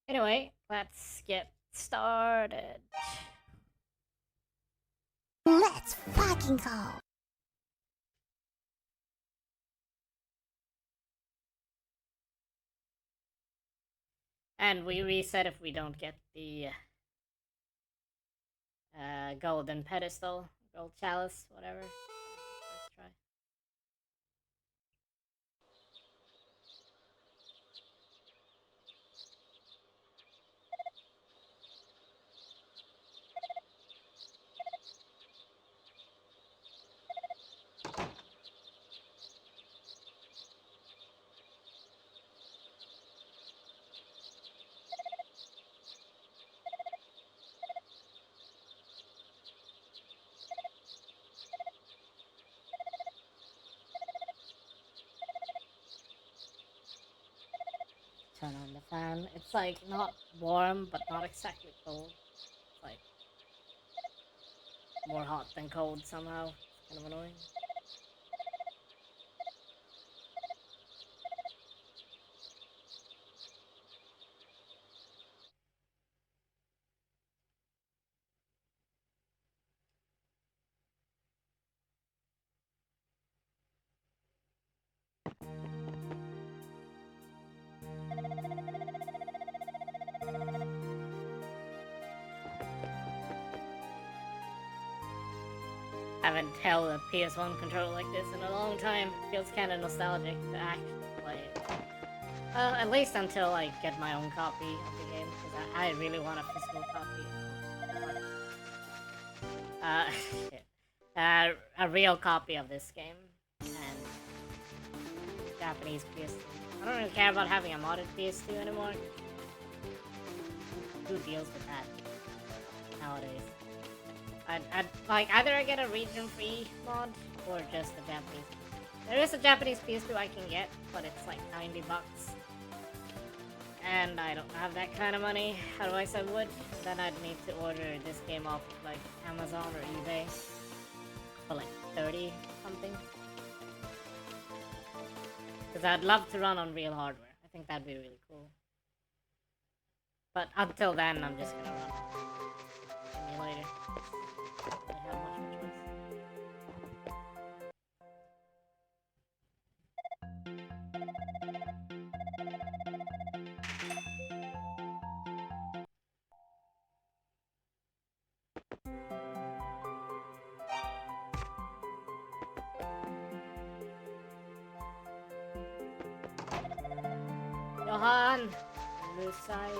Anyway, let's get started. Let's fucking go. And we reset if we don't get the golden pedestal, gold chalice, whatever. First try. Turn on the fan. It's like not warm, but not exactly cold. It's like more hot than cold somehow. It's kind of annoying. Haven't held a PS1 controller like this in a long time. It feels kind of nostalgic to actually play it. At least until I get my own copy of the game, because I really want a physical copy. Shit. A real copy of this game and Japanese PS2. I don't really care about having a modded PS2 anymore. Who deals with that nowadays? I'd like either I get a region-free mod or just a Japanese. There is a Japanese PS2 I can get, but it's like $90. And I don't have that kind of money, otherwise I would. Then I'd need to order this game off of like Amazon or eBay for like 30 something. Because I'd love to run on real hardware. I think that'd be really cool. But until then, I'm just gonna run emulator. I have much of a choice. Johan! Lusai.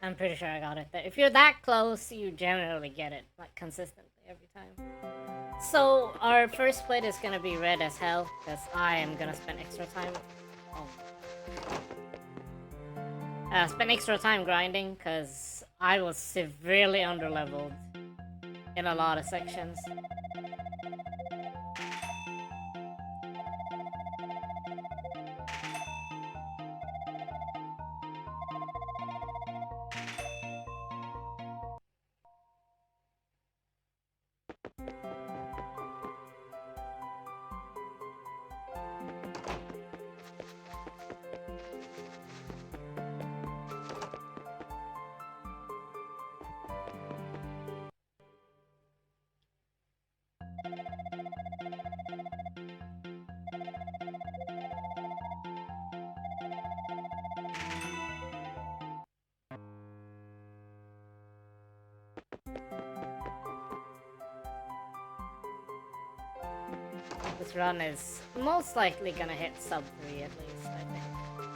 I'm pretty sure I got it. If you're that close, you generally get it, like, consistently every time. So, our first split is gonna be red as hell, because I am gonna spend extra time... Oh. Spend extra time grinding, because I was severely underleveled in a lot of sections. This run is most likely gonna hit sub 3 at least, I think.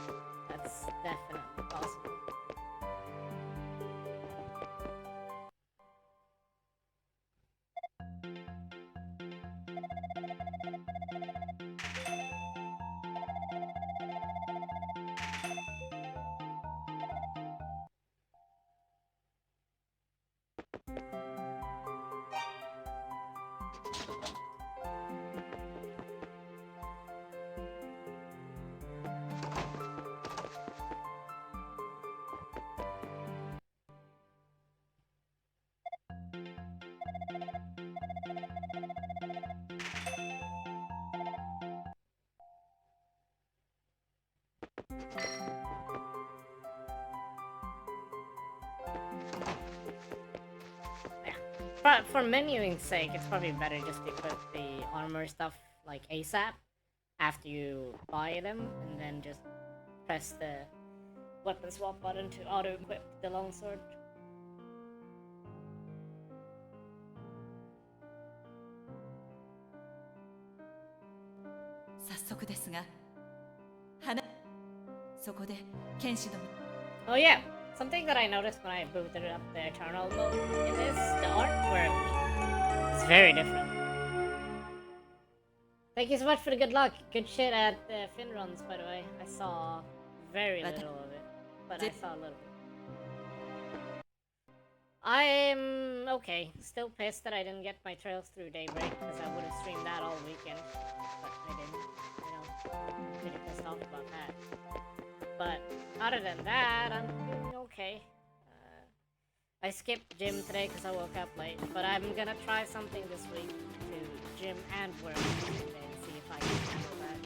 for menuing's sake, it's probably better just to put the armor stuff like ASAP after you buy them, and then just press the weapon swap button to auto-equip the longsword. 早速ですが、そこで剣士ども。Oh yeah, something that I noticed when I booted up the Eternal mode in this, the artwork is very different. Thank you so much for the good luck. Good shit at fin runs, by the way. I saw very little of it, but I saw a little bit. I'm okay. Still pissed that I didn't get my Trails Through Daybreak, because I would have streamed that all weekend, but I didn't. You know, I'm pretty pissed off about that. But other than that, I'm doing okay. I skipped gym today because I woke up late, but I'm gonna try something this week to gym and work and see if I can handle that.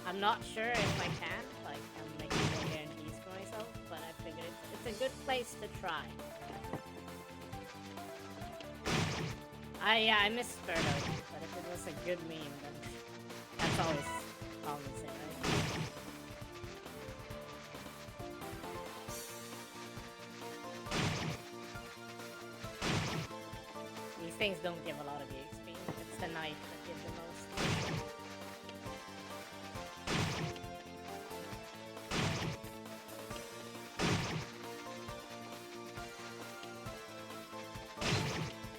I'm not sure if I can, like, I'm making no guarantees for myself, but I figured it's a good place to try. I miss Spurdo, but if it was a good meme, then that's always promising, right? These things don't give a lot of XP. It's the knife that gives the most.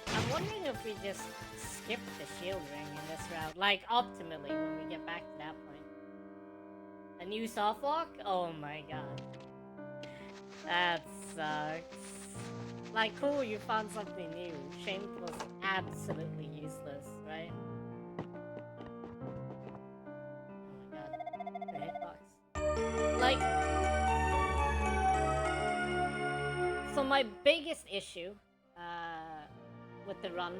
I'm wondering if we just skip the shield ring in this route, like optimally when we get back to that point. A new soft lock? Oh my god. That sucks. Like, cool, you found something new. Shame it was absolutely useless, right? Oh my god. The hitbox. Like... So my biggest issue, with the run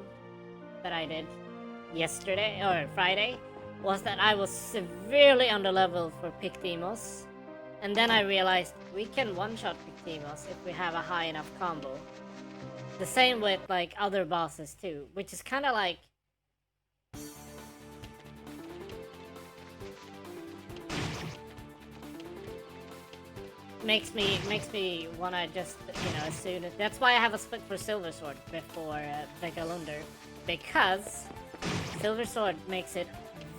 that I did yesterday, or Friday, was that I was severely underleveled for Pictimos. And then I realized we can one-shot Pictimos if we have a high enough combo. The same with, like, other bosses too, which is kind of like... Makes me wanna just, you know, assume it. That's why I have a split for Silver Sword before Vegalunder, because Silver Sword makes it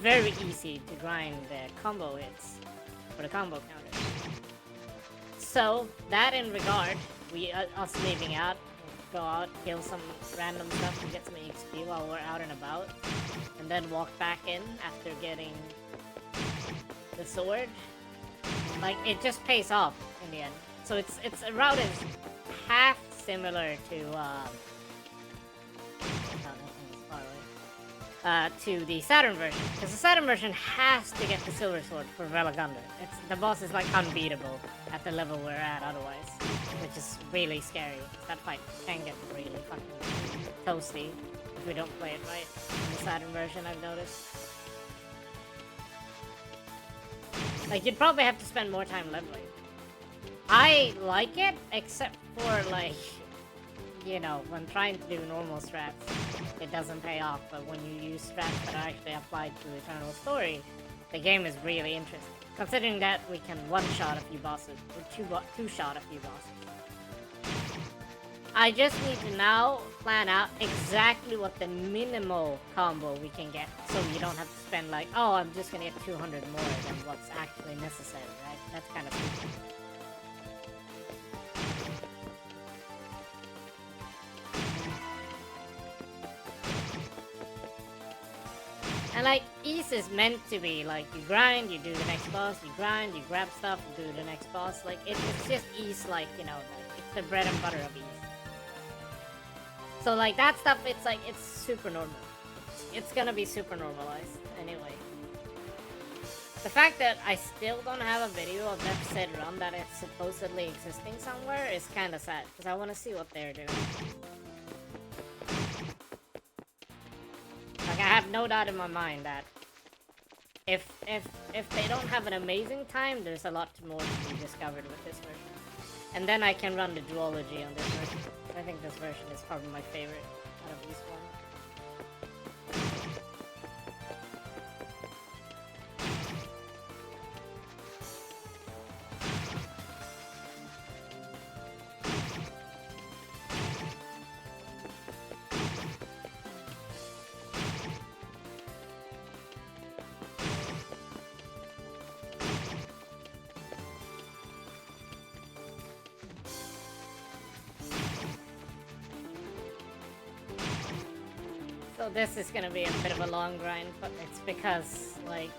very easy to grind the combo hits for the combo counter. So that in regard, us leaving out, go out, kill some random stuff to get some XP while we're out and about, and then walk back in after getting the sword. Like, it just pays off in the end. So it's a route is half similar to to the Saturn version, because the Saturn version has to get the Silver Sword for Vegalunder. The boss is like unbeatable at the level we're at otherwise, which is really scary. That fight can get really fucking toasty if we don't play it right. In the Saturn version, I've noticed. Like, you'd probably have to spend more time leveling. I like it, except for, like, you know, when trying to do normal strats, it doesn't pay off. But when you use strats that are actually applied to Eternal Story, the game is really interesting. Considering that we can one-shot a few bosses, or two-shot a few bosses. I just need to now plan out exactly what the minimal combo we can get, so you don't have to spend like, oh, I'm just gonna get 200 more than what's actually necessary, right? That's kind of stupid. And like, Ease is meant to be like, you grind, you do the next boss, you grind, you grab stuff, you do the next boss. Like, it's just Ease, like, you know, like, it's the bread and butter of Ease. So like, that stuff, it's like, it's super normal. It's gonna be super normalized anyway. The fact that I still don't have a video of that said run that it's supposedly existing somewhere is kinda sad, because I want to see what they're doing. Like, I have no doubt in my mind that if they don't have an amazing time, there's a lot more to be discovered with this version. And then I can run the duology on this version. I think this version is probably my favorite out of this one. So this is gonna be a bit of a long grind, but it's because, like,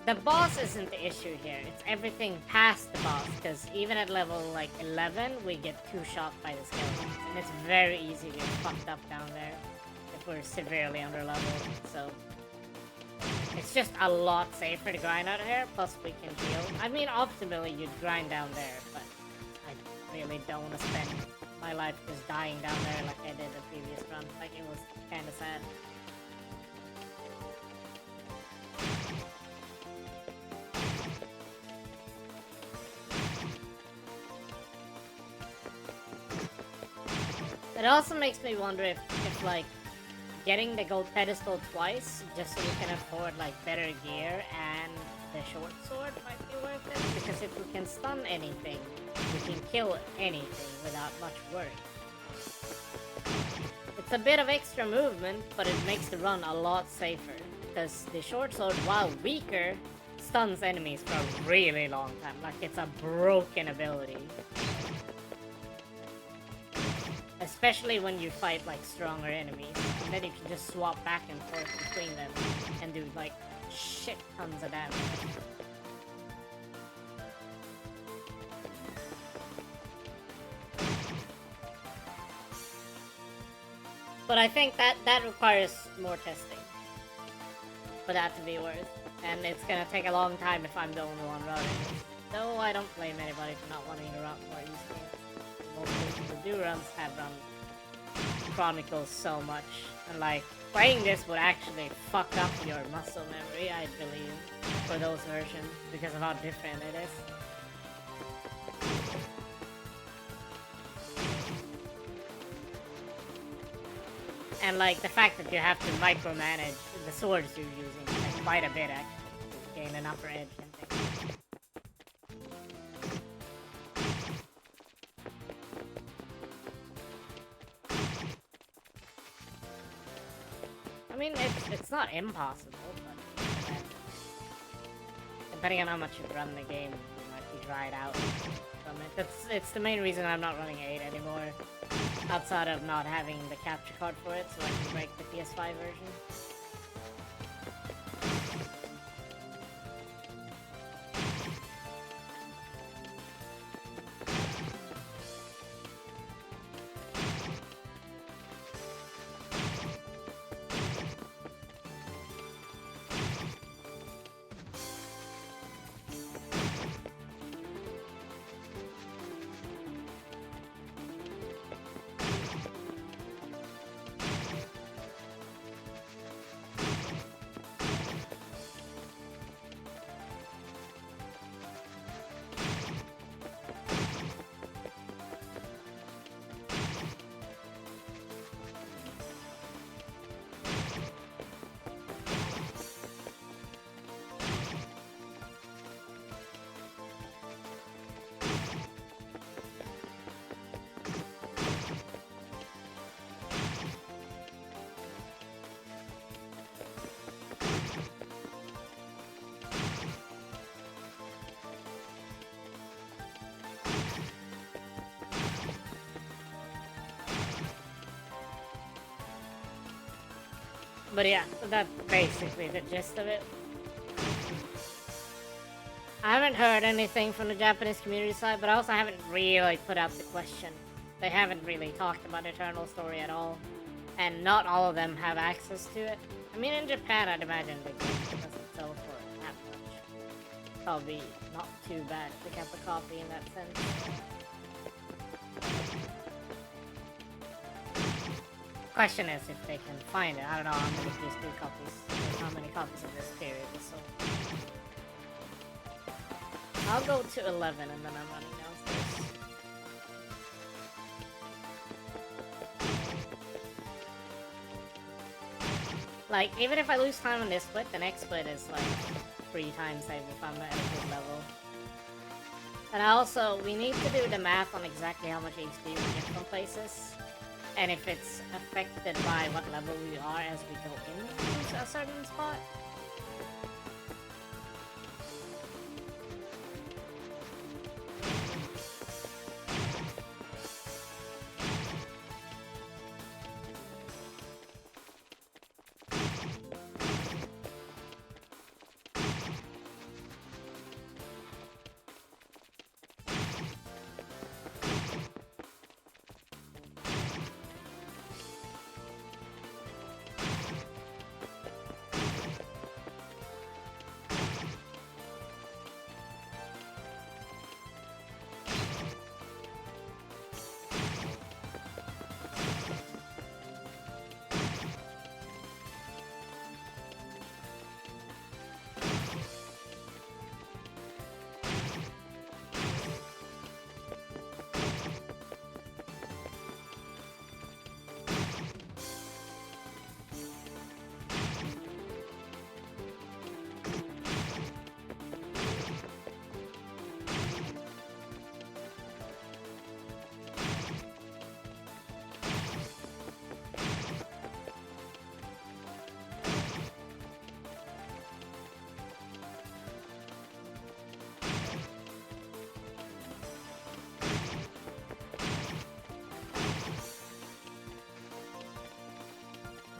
the boss isn't the issue here. It's everything past the boss, because even at level, like, 11, we get 2-shot by the skeletons. And it's very easy to get fucked up down there if we're severely under leveled, so... It's just a lot safer to grind out here, plus we can heal. I mean, optimally, you'd grind down there, but I really don't want to spend my life just dying down there like I did the previous run. Like, it was kinda sad. It also makes me wonder if like, getting the gold pedestal twice, just so we can afford, like, better gear and the short sword might be worth it. Because if we can stun anything, we can kill anything without much worry. It's a bit of extra movement, but it makes the run a lot safer. Because the short sword, while weaker, stuns enemies for a really long time. Like, it's a broken ability. Especially when you fight, like, stronger enemies. And then you can just swap back and forth between them and do, like, shit tons of damage. But I think that requires more testing for that to be worth. And it's gonna take a long time if I'm the only one running it. Though I don't blame anybody for not wanting to run more easily. Most people who do runs have run Chronicles so much, and like playing this would actually fuck up your muscle memory, I believe, for those versions because of how different it is. And like the fact that you have to micromanage the swords you're using like, quite a bit actually to gain an upper edge and things. I mean, it's not impossible, but depending on how much you run the game, you might be dried out from it. It's the main reason I'm not running 8 anymore, outside of not having the capture card for it, so I can break the PS5 version. But yeah, so that's basically the gist of it. I haven't heard anything from the Japanese community side, but I also haven't really put out the question. They haven't really talked about Eternal Story at all, and not all of them have access to it. I mean, in Japan, I'd imagine the game doesn't sell for that much. Probably not too bad to pick up a copy in that sense. Question is if they can find it. I don't know how many PS2 copies, how many copies of this period is sold. I'll go to 11 and then I'm running downstairs. Like, even if I lose time on this split, the next split is like 3 times save if I'm at a good level. And also, we need to do the math on exactly how much HP we get from places. And if it's affected by what level we are as we go into a certain spot.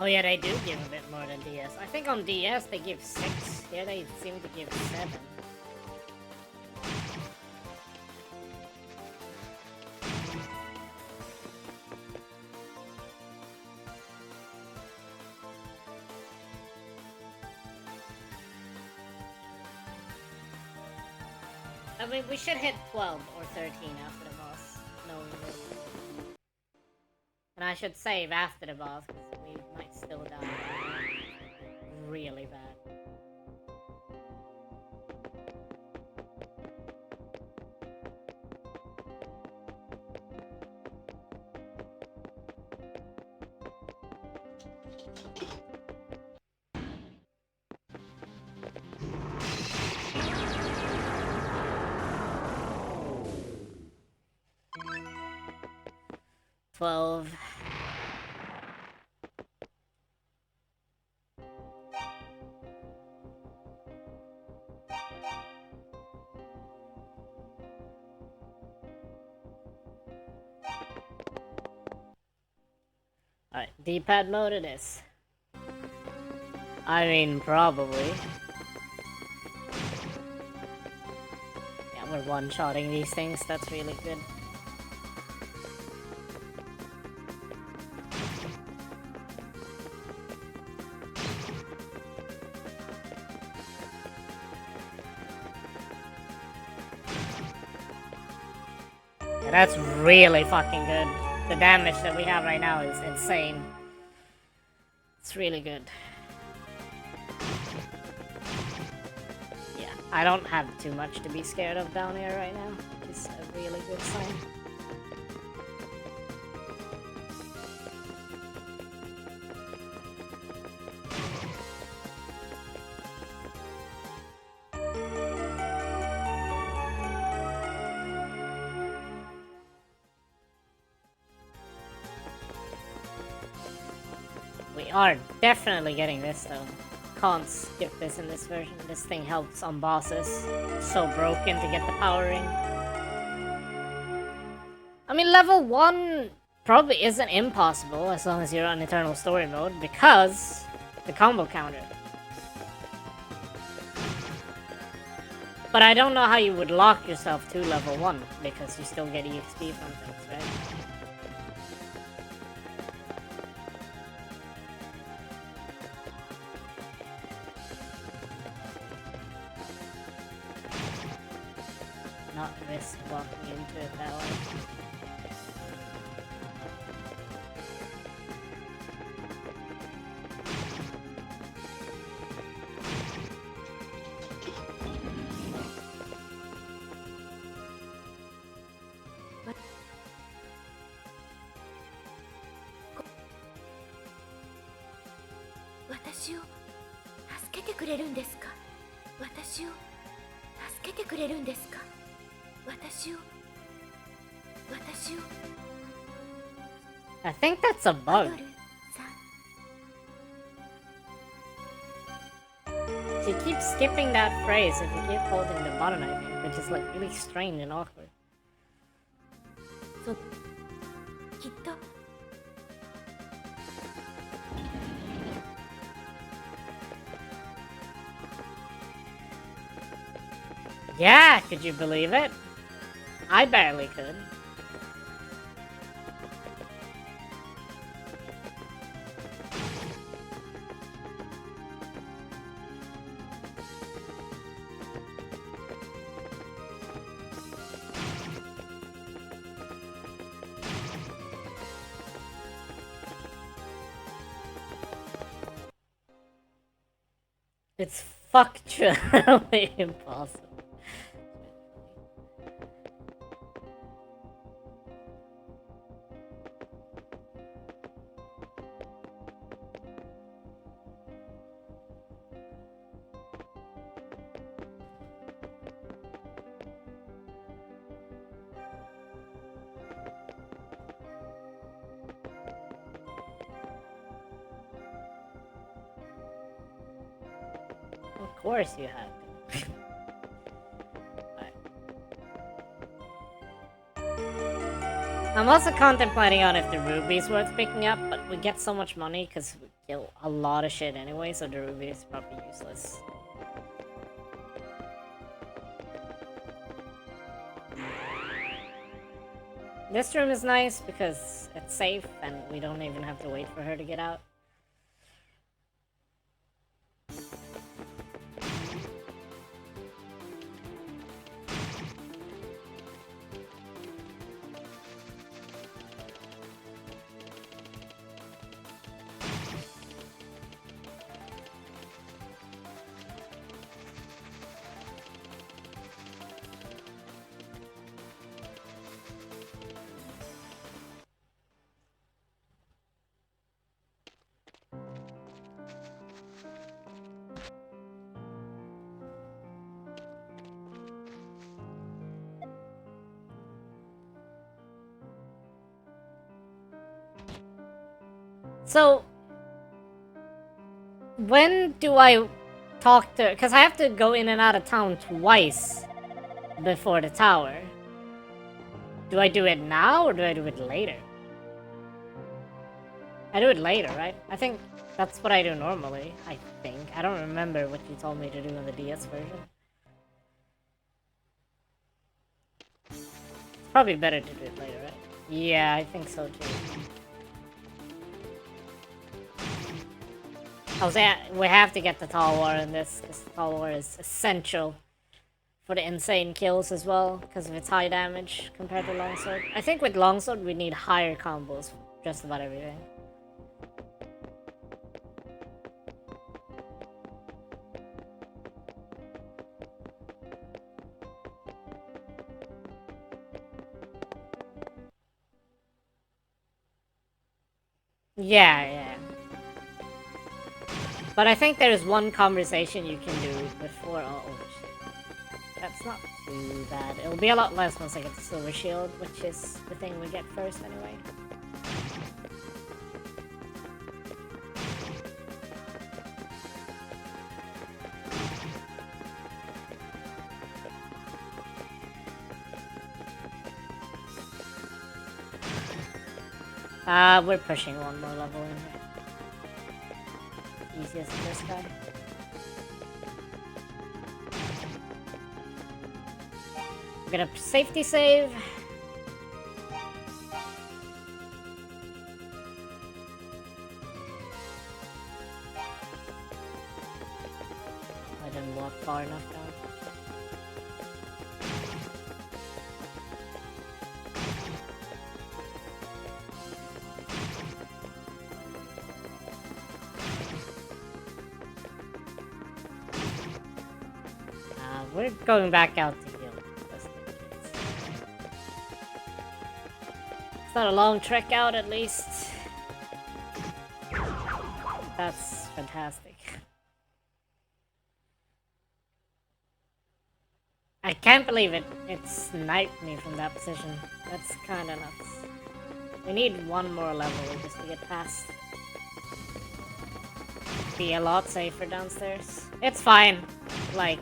Oh yeah, they do give a bit more than DS. I think on DS they give 6. Here they seem to give 7. I mean, we should hit 12 or 13 after the boss. No. And I should save after the boss, because we might still die. Really bad. Alright, D-pad mode it is. I mean, probably. Yeah, we're one-shotting these things, that's really good. Yeah, that's really fucking good. The damage that we have right now is insane. It's really good. Yeah, I don't have too much to be scared of down here right now, which is a really good sign. We are definitely getting this though. Can't skip this in this version. This thing helps on bosses. So broken to get the power ring. I mean, level 1 probably isn't impossible as long as you're on Eternal Story mode because the combo counter. But I don't know how you would lock yourself to level 1 because you still get EXP from things, right? Not risk walking into it that way. 私を助けてくれるんですか？私を助けてくれるんですか？私を I think that's a ア bug. ドルさん She keeps skipping that phrase if you keep holding the button, I think, which is like really strange and awkward. そうきっと Yeah, could you believe it? I barely could. It's factually impossible. Of course you have to. I'm also contemplating on if the ruby's worth picking up, but we get so much money because we kill a lot of shit anyway, so the ruby is probably useless. This room is nice because it's safe and we don't even have to wait for her to get out. So, when do I talk to... Because I have to go in and out of town twice before the tower. Do I do it now or do I do it later? I do it later, right? I think that's what I do normally, I think. I don't remember what you told me to do in the DS version. It's probably better to do it later, right? Yeah, I think so too. We have to get the Tall War in this, because the Tall War is essential for the insane kills as well, because of its high damage compared to Longsword. I think with Longsword we need higher combos for just about everything. Yeah. But I think there's one conversation you can do before... Oh, shit. That's not too bad. It'll be a lot less once I get the Silver Shield, which is the thing we get first anyway. We're pushing one more level in here. Easiest for this guy. We're gonna safety save. I didn't walk far enough down. We're going back out to heal. Just in case. It's not a long trek out, at least. That's fantastic. I can't believe it sniped me from that position. That's kinda nuts. We need one more level just to get past. Be a lot safer downstairs. It's fine. Like,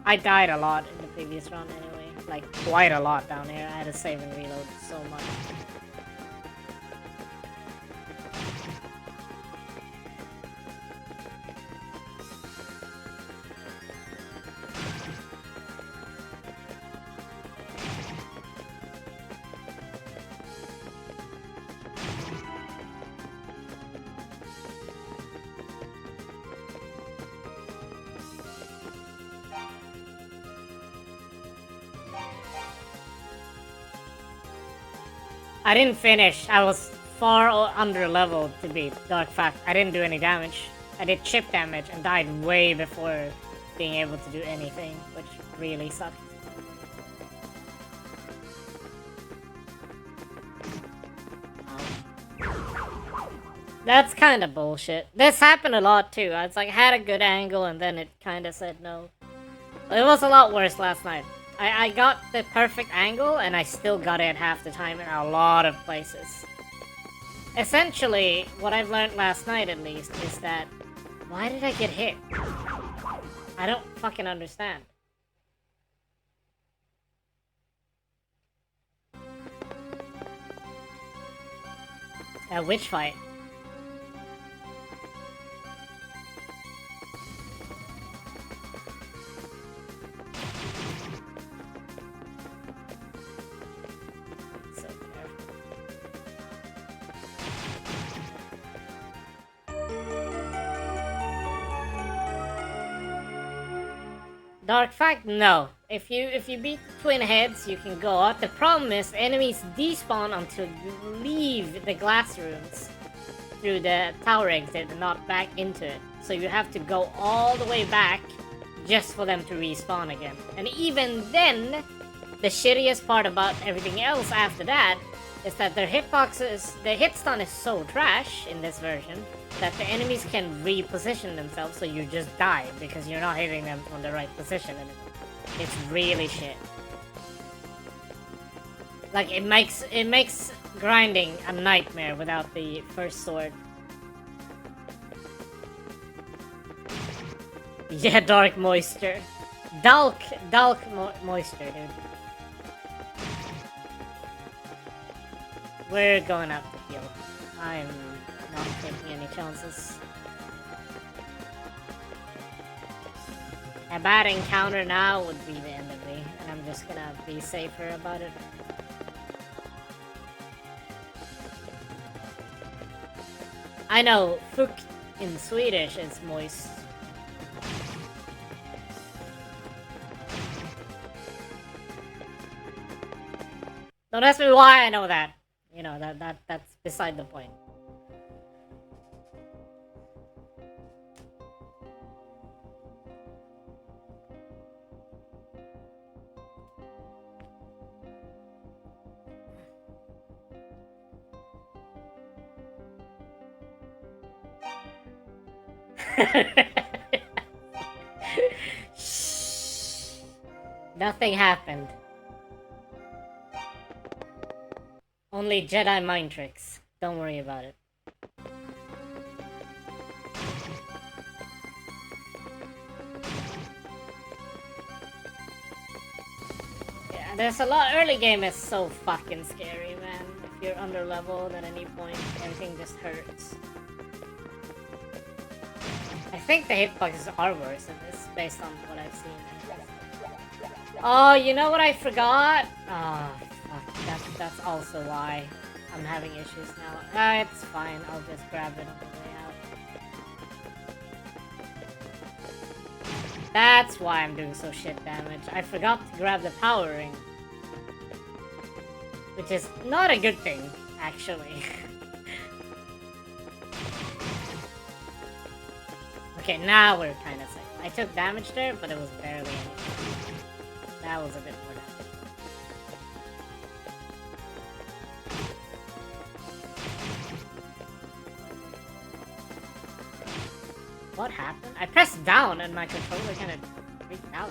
I died a lot in the previous run anyway. Like, quite a lot down here. I had to save and reload so much. I didn't finish. I was far under level to beat Dark Fact. I didn't do any damage. I did chip damage and died way before being able to do anything, which really sucked. That's kind of bullshit. This happened a lot too. I was like, had a good angle and then it kind of said no. It was a lot worse last night. I got the perfect angle, and I still got it half the time in a lot of places. Essentially, what I've learned last night, at least, is that... Why did I get hit? I don't fucking understand. A witch fight. Dark Fact, no. If you beat the twin heads, you can go out. The problem is enemies despawn until you leave the glass rooms through the tower exit and not back into it. So you have to go all the way back just for them to respawn again. And even then, the shittiest part about everything else after that is that their hitboxes, the hit stun is so trash in this version that the enemies can reposition themselves, so you just die because you're not hitting them from the right position anymore. It's really shit. Like, it makes grinding a nightmare without the first sword. Yeah, dark moisture. Dalk moisture, dude. We're going up the hill. I'm not taking any chances. A bad encounter now would be the end of me, and I'm just gonna be safer about it. I know, fukt in Swedish is moist. Don't ask me why I know that. You know, that's beside the point. Shh. Nothing happened. Only Jedi mind tricks. Don't worry about it. Yeah, there's a lot. Early game is so fucking scary, man. If you're under leveled at any point, everything just hurts. I think the hitboxes are worse in this, based on what I've seen. Oh, you know what I forgot? Ah, fuck. That's also why I'm having issues now. It's fine. I'll just grab it on the way out. That's why I'm doing so shit damage. I forgot to grab the power ring. Which is not a good thing, actually. Okay, now we're kind of safe. I took damage there, but it was barely anything. That was a bit more damage. What happened? I pressed down and my controller kind of freaked out.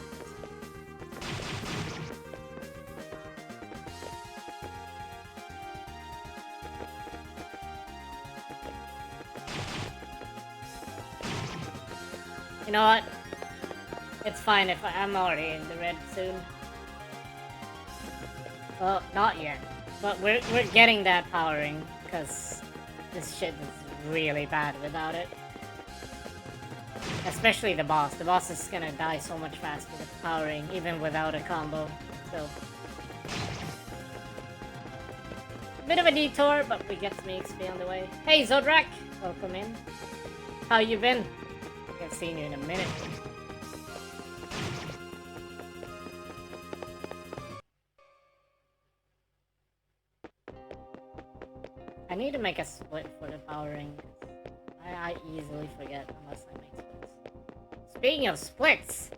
You know what? It's fine if I'm already in the red soon. Well, not yet. But we're getting that powering, because this shit is really bad without it. Especially the boss. The boss is gonna die so much faster with powering, even without a combo. So, bit of a detour, but we get some XP on the way. Hey Zodrak! Welcome in. How you been? I haven't seen you in a minute. I need to make a split for the powering. I easily forget unless I make splits. Speaking of splits,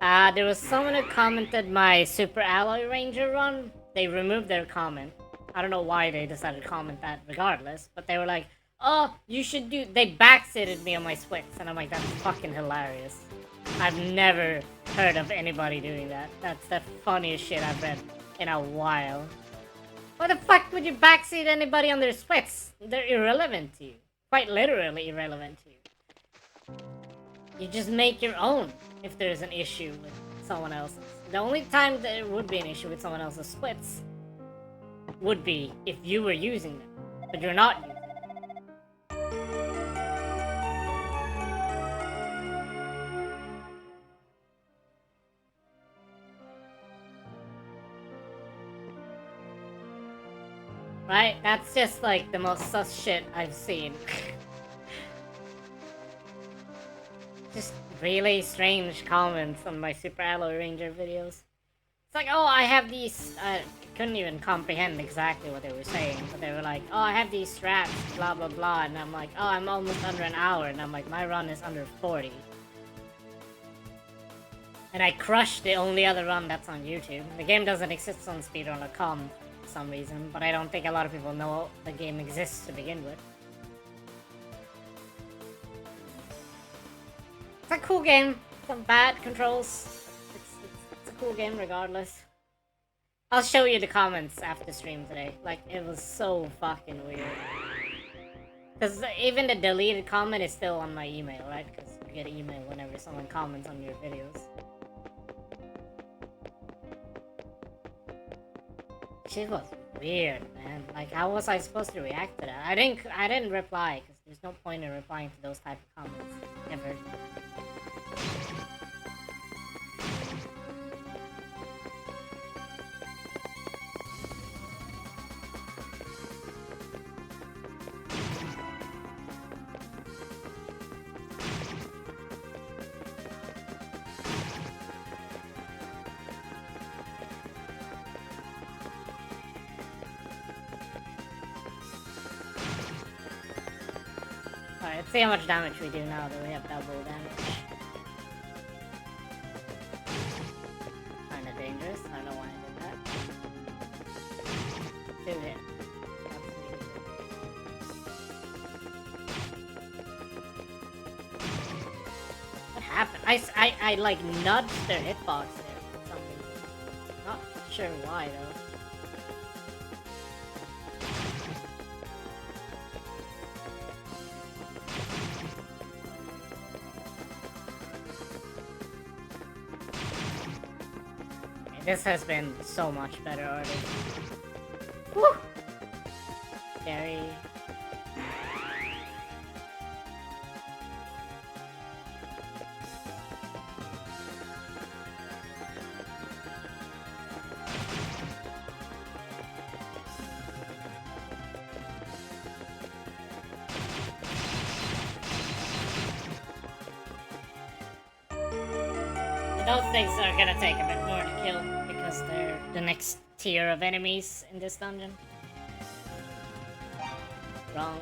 there was someone who commented my Super Alloy Ranger run. They removed their comment. I don't know why they decided to comment that regardless, but they were like, oh, you should do... They backseated me on my splits, and I'm like, that's fucking hilarious. I've never heard of anybody doing that. That's the funniest shit I've read in a while. Why the fuck would you backseat anybody on their splits? They're irrelevant to you. Quite literally irrelevant to you. You just make your own if there's an issue with someone else's. The only time there would be an issue with someone else's splits would be if you were using them, but you're not using them. Right? That's just like the most sus shit I've seen. Just really strange comments on my Super Alloy Ranger videos. It's like, oh, I have these... I couldn't even comprehend exactly what they were saying, but they were like, oh, I have these straps, blah blah blah, and I'm like, oh, I'm almost under an hour, and I'm like, my run is under 40. And I crushed the only other run that's on YouTube. The game doesn't exist on speedrun.com for some reason, but I don't think a lot of people know the game exists to begin with. It's a cool game. Some bad controls. It's a cool game regardless. I'll show you the comments after stream today. Like, it was so fucking weird. Because even the deleted comment is still on my email, right? Because you get an email whenever someone comments on your videos. Shit was weird, man. Like, how was I supposed to react to that? I didn't reply, because there's no point in replying to those type of comments. Ever. Alright, let's see how much damage we do now that we have double damage. Kinda dangerous, I don't know why I did that. 2 hit. What happened? I like nudged their hitbox there for some reason. Not sure why though. This has been so much better already. Woo! Scary. Those things are gonna take a bit more to kill because they're the next tier of enemies in this dungeon. Wrong.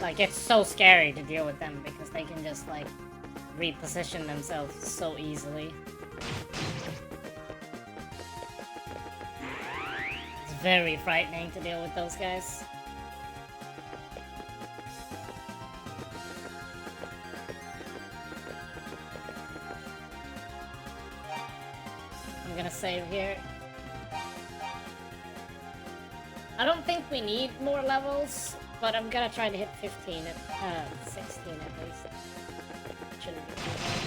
like it's so scary to deal with them because they can just like reposition themselves so easily. It's very frightening to deal with those guys. I'm gonna save here. I don't think we need more levels, but I'm gonna try to hit 15 at 16 at least. Shouldn't be too hard.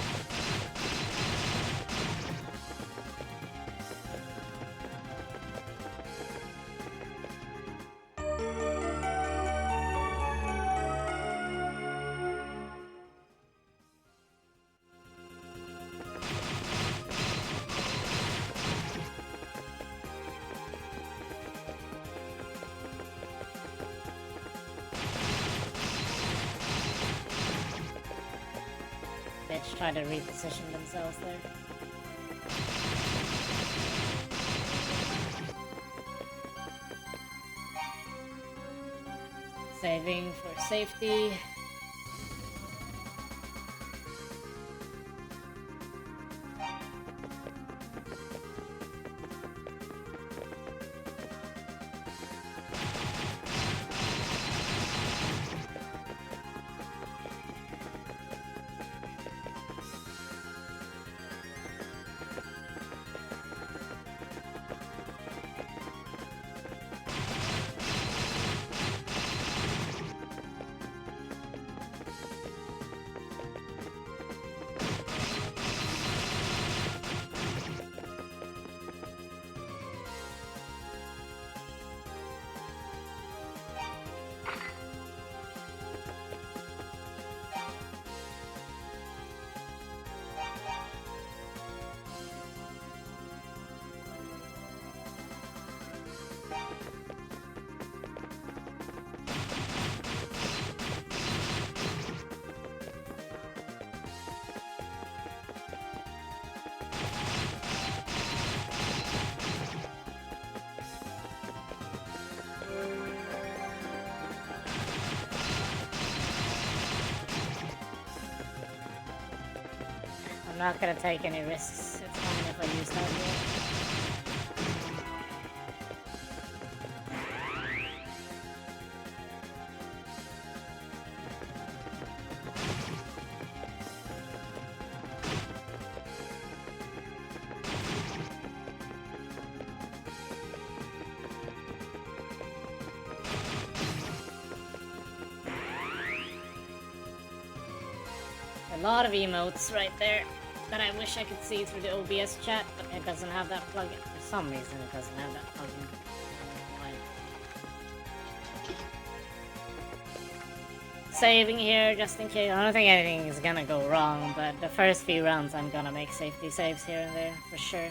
Bitch try to reposition themselves there. Saving for safety. I'm not gonna take any risks. It's fine if I use that here. A lot of emotes right there that I wish I could see through the OBS chat, but it doesn't have that plugin. For some reason it doesn't have that plugin. Saving here just in case. I don't think anything is gonna go wrong, but the first few rounds I'm gonna make safety saves here and there for sure.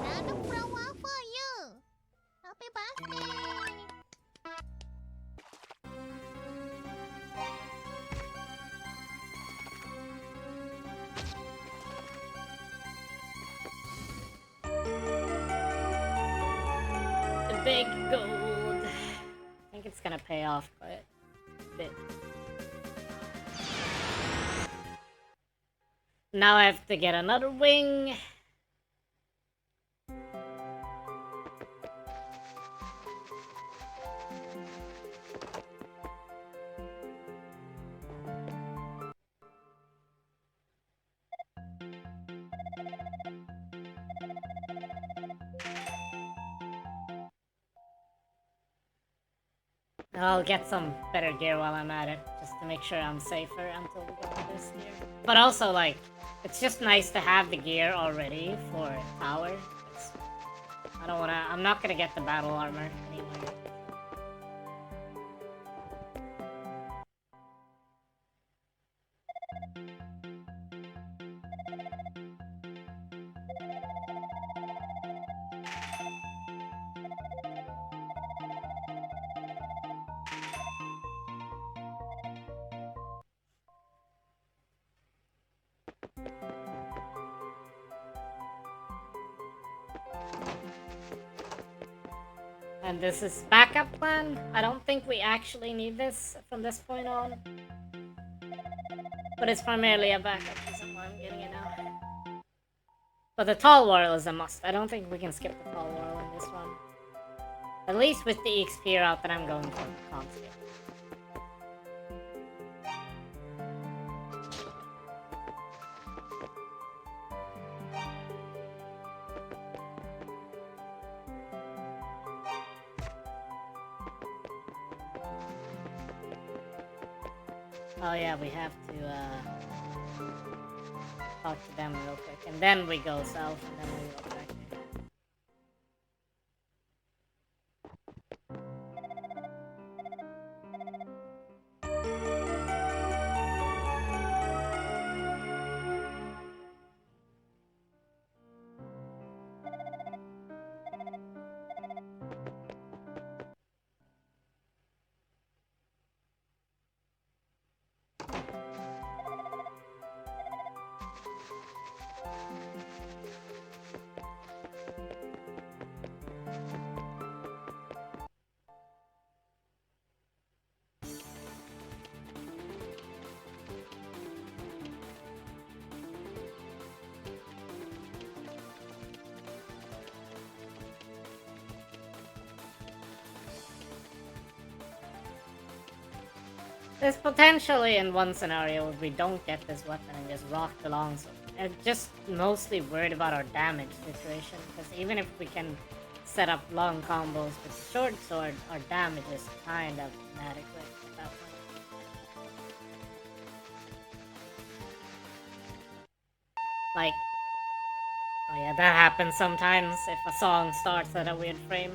Another flower for you. Happy birthday. The big gold. I think it's gonna pay off quite a bit. Now I have to get another wing. I'll get some better gear while I'm at it, just to make sure I'm safer until we go on this gear. But also, like, it's just nice to have the gear already for power. I'm not gonna get the battle armor anyway. And this is backup plan. I don't think we actually need this from this point on. But it's primarily a backup, isn't why I'm getting it now. But the tall whirl is a must. I don't think we can skip the tall whirl in this one. At least with the XP route that I'm going for, can't skip. Oh yeah, we have to talk to them real quick, and then we go south, and then we go back there. There's potentially in one scenario where we don't get this weapon and just rock the longsword. I'm just mostly worried about our damage situation, because even if we can set up long combos with the short sword, our damage is kind of inadequate at that point. Like, oh yeah, that happens sometimes if a song starts at a weird frame.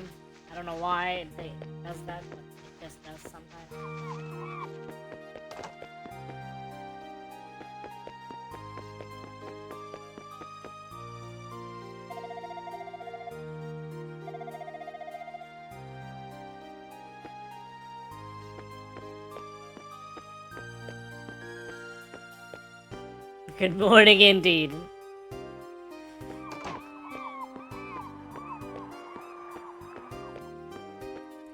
I don't know why it does that, but it just does sometimes. Good morning indeed.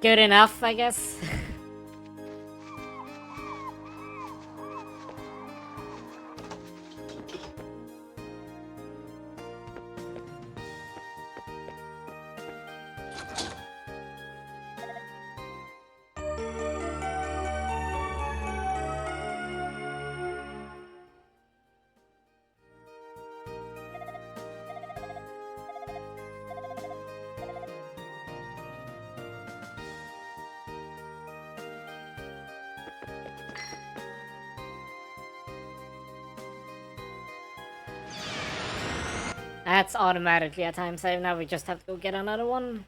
Good enough, I guess. That's automatically a time save. Now we just have to go get another one.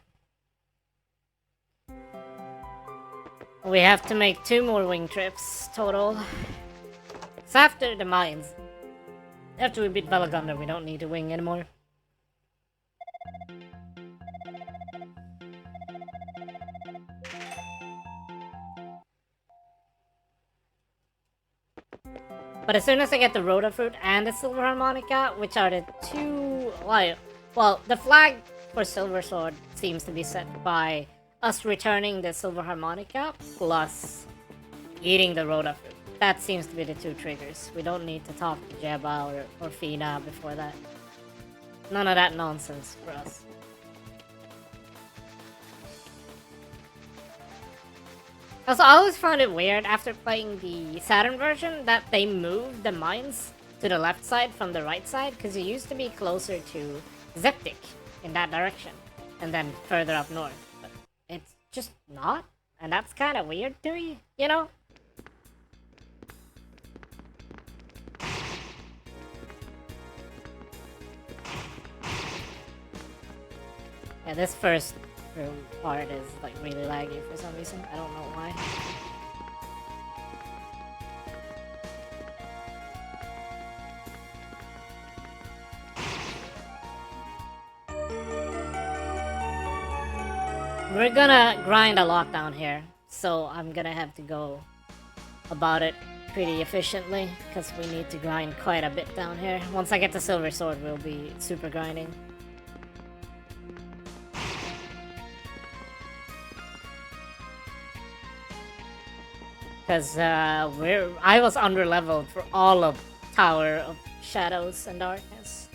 We have to make 2 more wing trips total. So after the mines, after we beat Velagunda, we don't need to wing anymore. But as soon as I get the Rhoda Fruit and the Silver Harmonica, which are the 2... Well, the flag for Silver Sword seems to be set by us returning the Silver Harmonica plus eating the Rhoda Fruit. That seems to be the 2 triggers. We don't need to talk to Jeba or Fina before that. None of that nonsense for us. Also, I always found it weird after playing the Saturn version that they moved the mines to the left side from the right side, because it used to be closer to Zeptic in that direction, and then further up north. But it's just not, and that's kind of weird to me, you know? Yeah, this first part is like really laggy for some reason. I don't know why. We're gonna grind a lot down here, so I'm gonna have to go about it pretty efficiently, because we need to grind quite a bit down here. Once I get the Silver Sword, we'll be super grinding. because I was underleveled for all of Tower of Shadows and Darkness.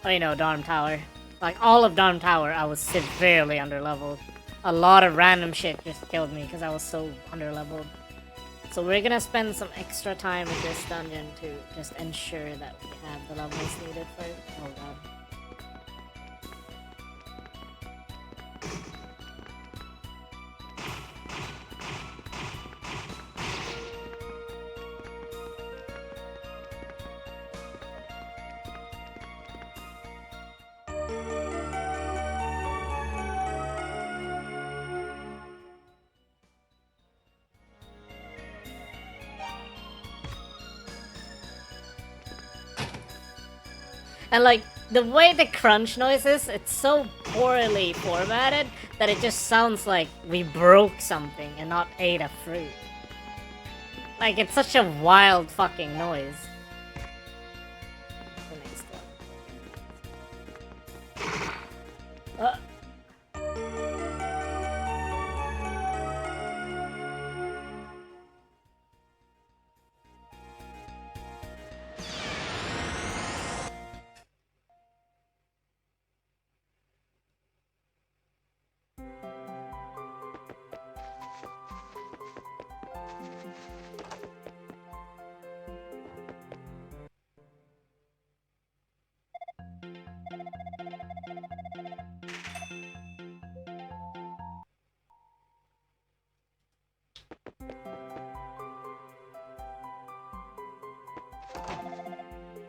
Oh, you know, Darm Tower. Like all of Darm Tower, I was severely underleveled. A lot of random shit just killed me because I was so underleveled. So we're gonna spend some extra time in this dungeon to just ensure that we have the levels needed for it. Oh god. And like, the way the crunch noise is, it's so poorly formatted that it just sounds like we broke something and not ate a fruit. Like, it's such a wild fucking noise. The next one.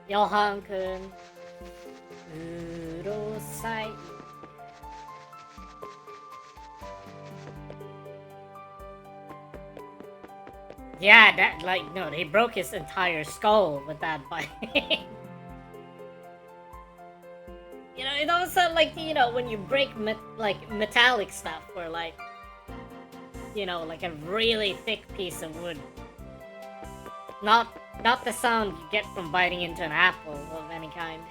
Johan-kun. Urosai. Yeah, that, like, no, he broke his entire skull with that bite. You know, it also, like, you know, when you break, metallic stuff, or, like, you know, like a really thick piece of wood. Not the sound you get from biting into an apple of any kind.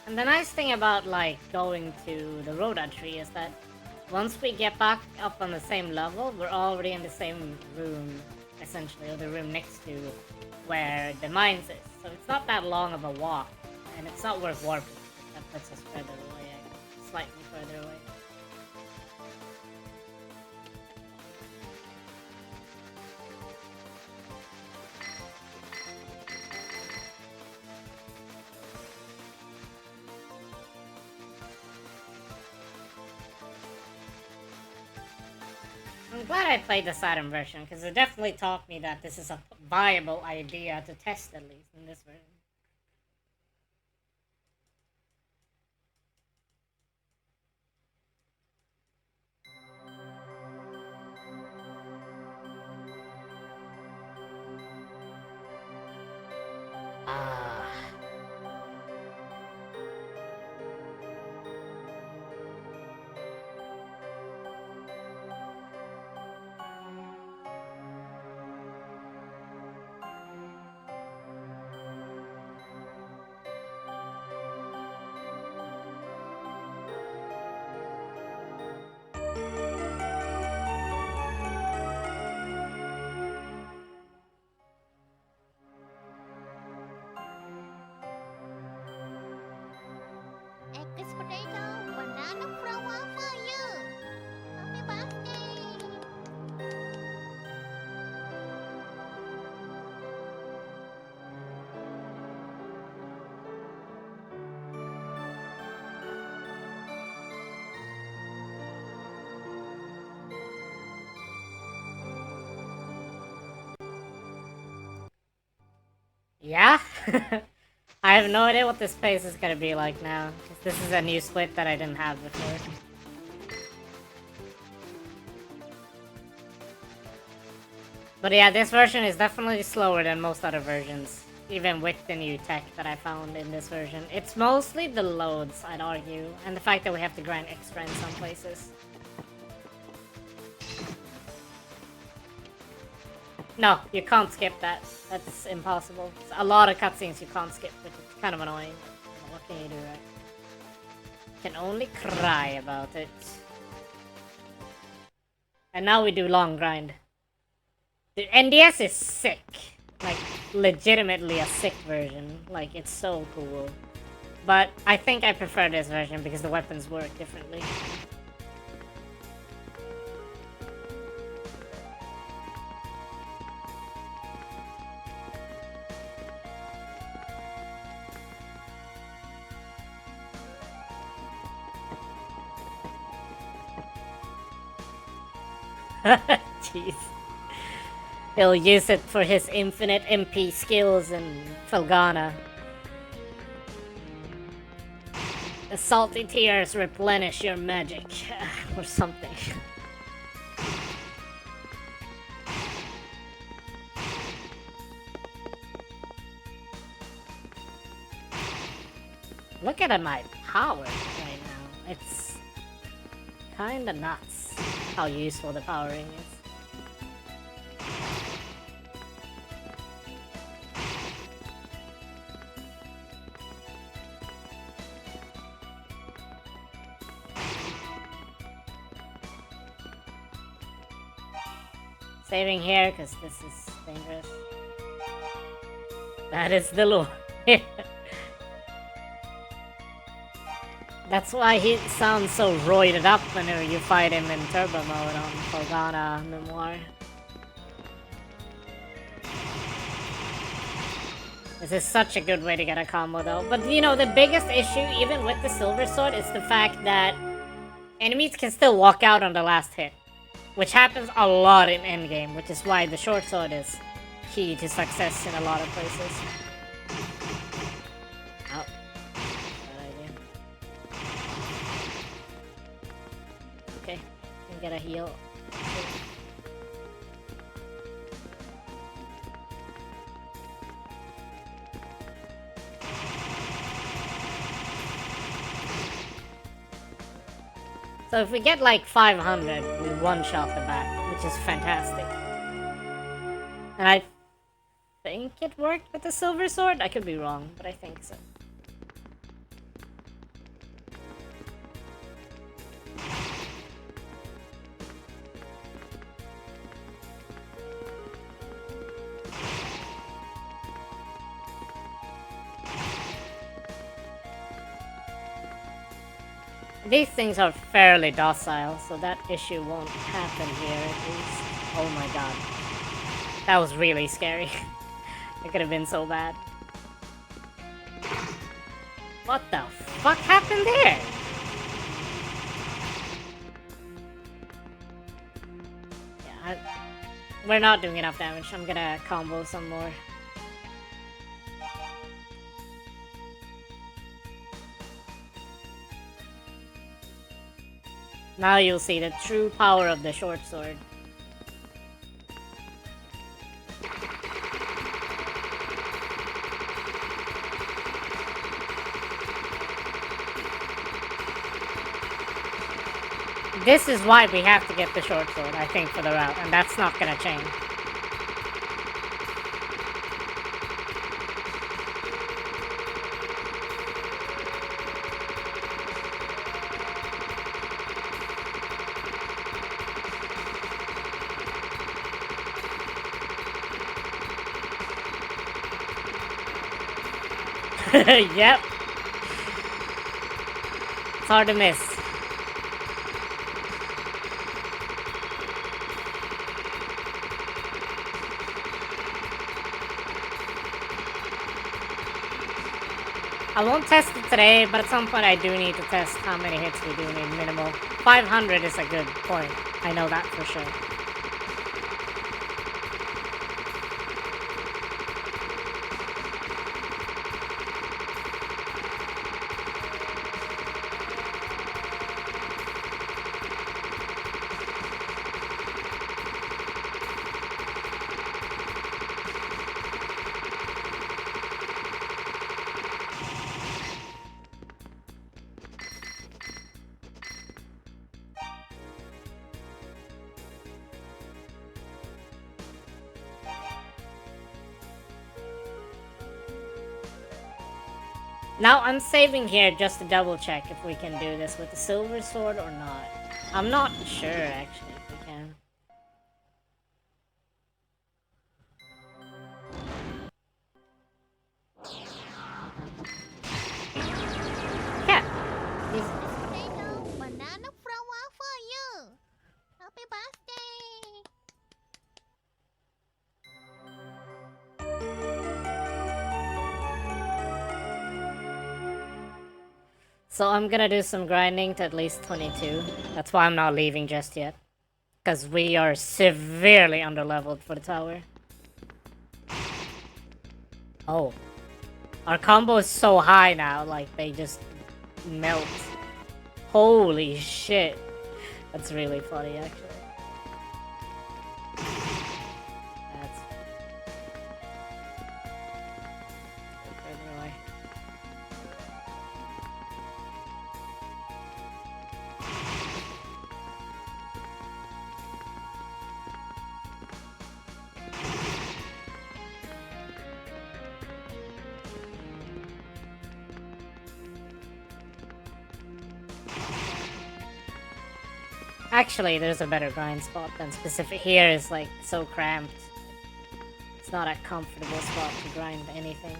And the nice thing about, like, going to the Rhoda tree is that once we get back up on the same level, we're already in the same room, essentially, or the room next to where the mines is. So it's not that long of a walk, and it's not worth warping. That puts us further away, slightly further away. I'm glad I played the Saturn version, because it definitely taught me that this is a viable idea to test, at least, in this version. Ah. Yeah? I have no idea what this place is gonna be like now. 'Cause this is a new split that I didn't have before. But yeah, this version is definitely slower than most other versions. Even with the new tech that I found in this version. It's mostly the loads, I'd argue. And the fact that we have to grind extra in some places. No, you can't skip that. That's impossible. It's a lot of cutscenes you can't skip, which is kind of annoying. What can you do, right? You can only cry about it. And now we do long grind. The NDS is sick. Like, legitimately a sick version. Like, it's so cool. But I think I prefer this version because the weapons work differently. Jeez. He'll use it for his infinite MP skills in Felghana. The salty tears replenish your magic. Or something. Look at my power right now. It's kinda nuts how useful the powering is. Saving here, because this is dangerous. That is the lure. That's why he sounds so roided up whenever you fight him in turbo mode on Felghana Memoir. This is such a good way to get a combo though. But you know, the biggest issue, even with the silver sword, is the fact that enemies can still walk out on the last hit. Which happens a lot in endgame, which is why the short sword is key to success in a lot of places. Oh. Bad idea. Okay, can get a heal. So if we get like 500, we one-shot the back, which is fantastic. And I think it worked with the silver sword? I could be wrong, but I think so. These things are fairly docile, so that issue won't happen here at least. Oh my god. That was really scary. It could have been so bad. What the fuck happened there? Yeah, we're not doing enough damage. I'm gonna combo some more. Now you'll see the true power of the short sword. This is why we have to get the short sword, I think, for the route, and that's not gonna change. Yep. It's hard to miss. I won't test it today, but at some point I do need to test how many hits we do need minimal. 500 is a good point. I know that for sure. Now I'm saving here just to double check if we can do this with the silver sword or not. I'm not sure actually if we can. Yeah. Potato banana flower for you. Happy birthday. So I'm gonna do some grinding to at least 22. That's why I'm not leaving just yet. Because we are severely underleveled for the tower. Oh. Our combo is so high now, like they just melt. Holy shit. That's really funny actually. That's... Anyway. Actually, there's a better grind spot than specific. Here is like so cramped. It's not a comfortable spot to grind anything.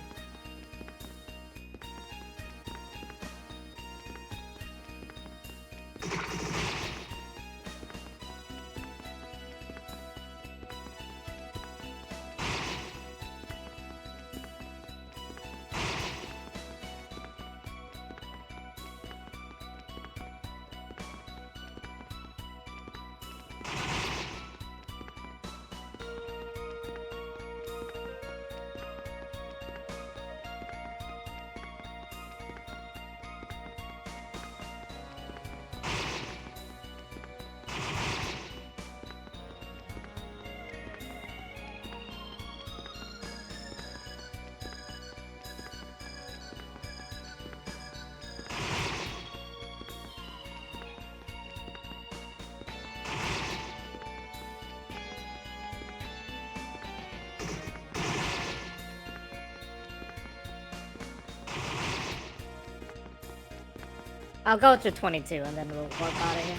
I'll go to 22 and then we'll walk out of here.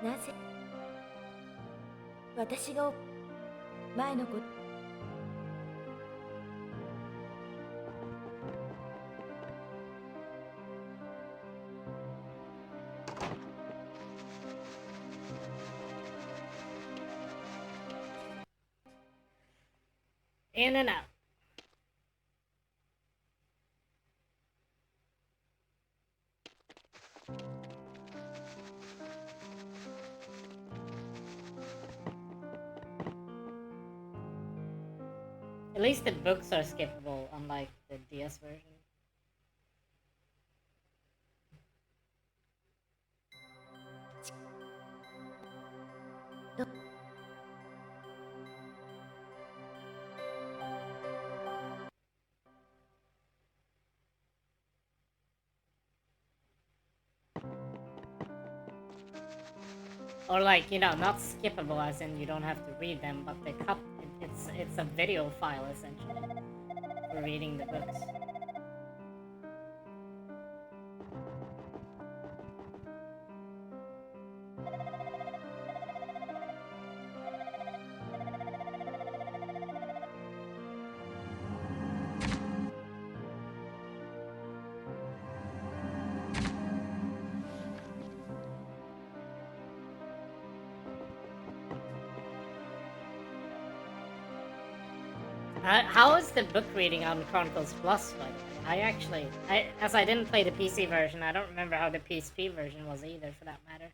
なぜ私が前のことIn and out. least the books are skippable, unlike the DS version. Or like, you know, not skippable as in you don't have to read them, but they cut it's a video file essentially for reading the books. How is the book reading on Chronicles Plus, by the way? As I didn't play the PC version, I don't remember how the PSP version was either, for that matter.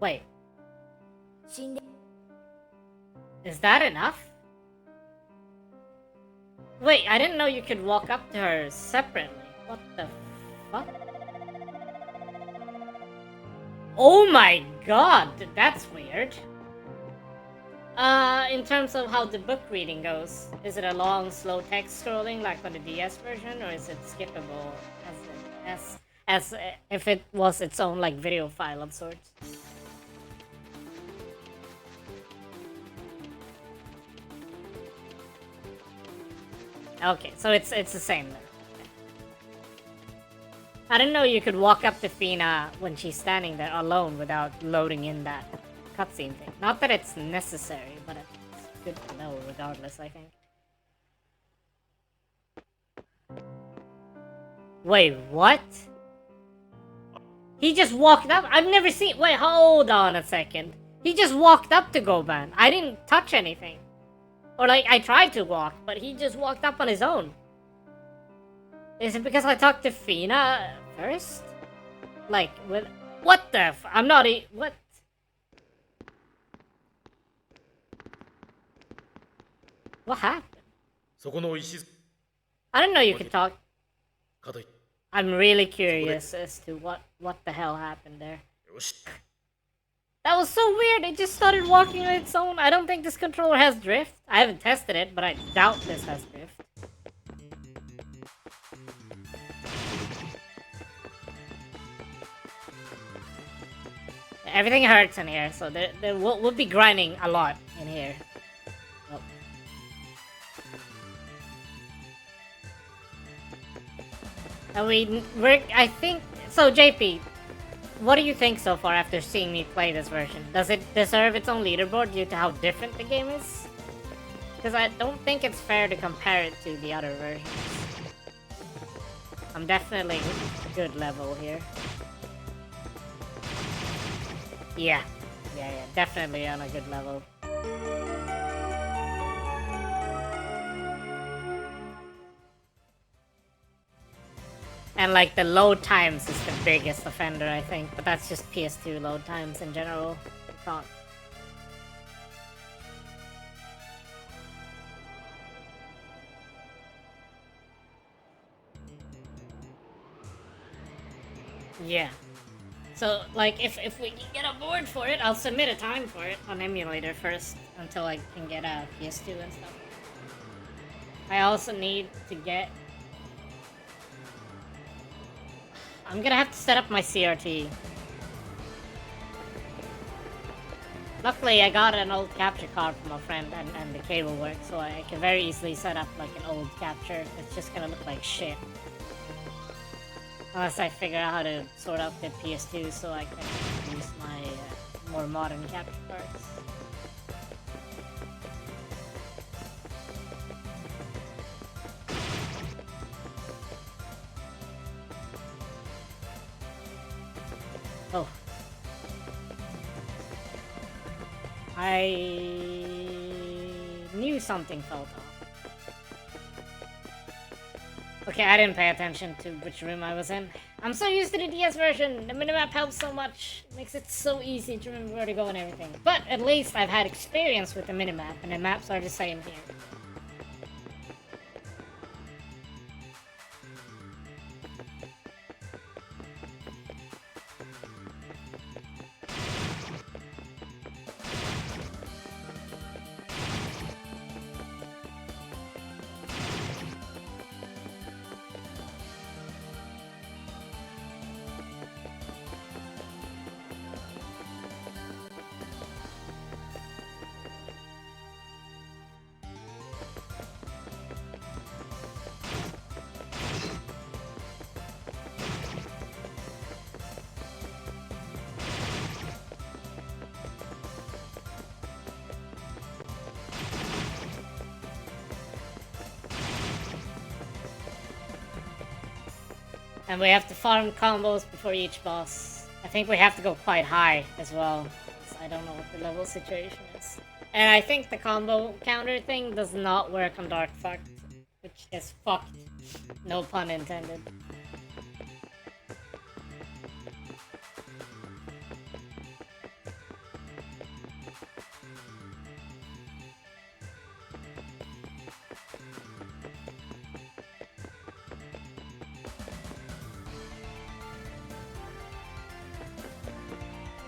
Wait. Is that enough? Wait, I didn't know you could walk up to her separately. What the fuck? Oh my god, that's weird. In terms of how the book reading goes, is it a long, slow text scrolling like on the DS version, or is it skippable as if it was its own like video file of sorts? Okay, so it's the same then. Okay. I didn't know you could walk up to Fina when she's standing there alone without loading in that cutscene thing. Not that it's necessary, but it's good to know regardless, I think. Wait, what? He just walked up? I've never seen... Wait, hold on a second. He just walked up to Goban. I didn't touch anything. Or like, I tried to walk, but he just walked up on his own. Is it because I talked to Fina first? Like, with... What the f... I'm not what? What happened? I didn't know you could talk. I'm really curious as to what the hell happened there. That was so weird, it just started walking on its own. I don't think this controller has drift. I haven't tested it, but I doubt this has drift. Everything hurts in here, so we'll be grinding a lot in here. Oh. And I think... So, JP, what do you think so far after seeing me play this version? Does it deserve its own leaderboard due to how different the game is? Because I don't think it's fair to compare it to the other versions. I'm definitely good level here. Yeah, definitely on a good level. And like the load times is the biggest offender, I think, but that's just PS2 load times in general. It's not. Yeah. So, like, if we can get a board for it, I'll submit a time for it on emulator first until I can get a PS2 and stuff. I also need to get... I'm gonna have to set up my CRT. Luckily, I got an old capture card from a friend and the cable works, so I can very easily set up like an old capture. It's just gonna look like shit. Unless I figure out how to sort out the PS2 so I can use my more modern capture cards. Oh. I knew something felt off. Okay, I didn't pay attention to which room I was in. I'm so used to the DS version. The minimap helps so much. It makes it so easy to remember where to go and everything. But at least I've had experience with the minimap, and the maps are the same here. And we have to farm combos before each boss. I think we have to go quite high as well. I don't know what the level situation is. And I think the combo counter thing does not work on Dark Fucked, which is fucked. No pun intended.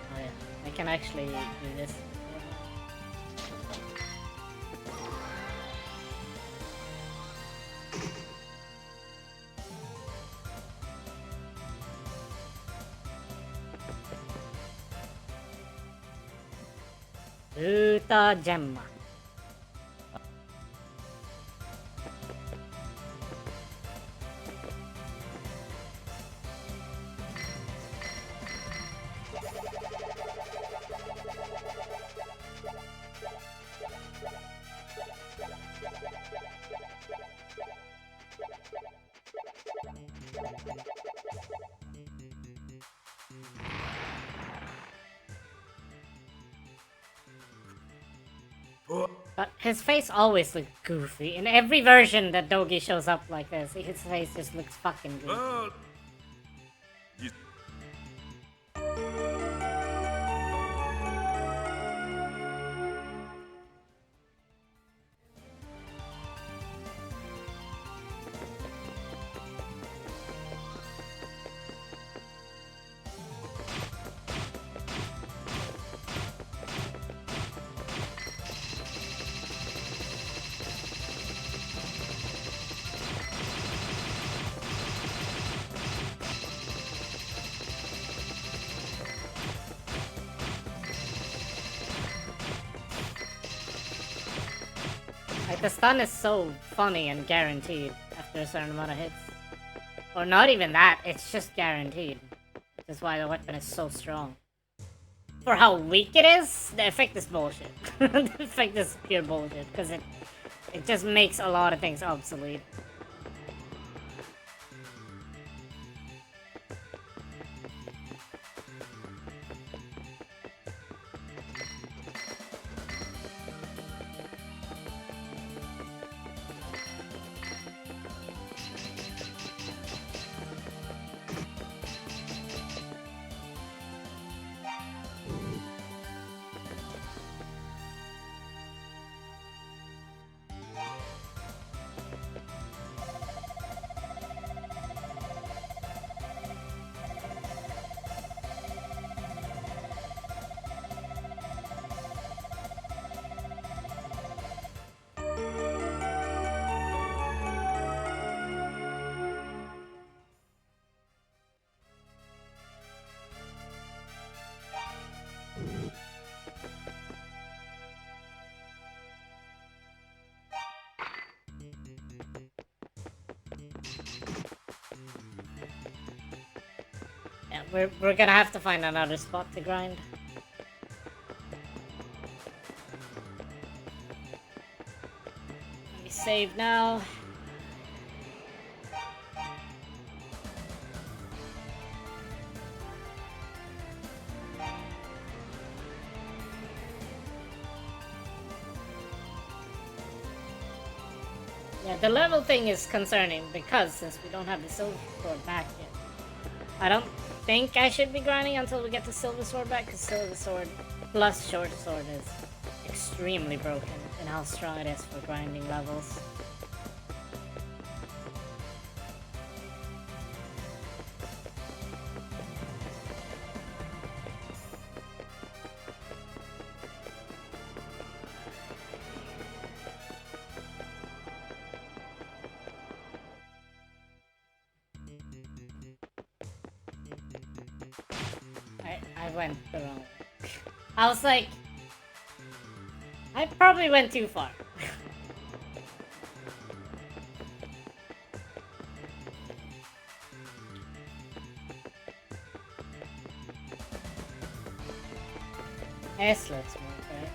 Oh yeah, I can actually do this. Uta Gemma. But his face always looks goofy. In every version that Dogi shows up like this, his face just looks fucking goofy. Like, the stun is so funny and guaranteed after a certain amount of hits. Or not even that, it's just guaranteed. That's why the weapon is so strong. For how weak it is, the effect is bullshit. The effect is pure bullshit, because it just makes a lot of things obsolete. Yeah, we're gonna have to find another spot to grind. Let me save now. Yeah, the level thing is concerning because since we don't have the silver sword back yet, I don't think I should be grinding until we get the silver sword back, because silver sword plus short sword is extremely broken in how strong it is for grinding levels. I went the wrong way. I was like, I probably went too far. This looks more right.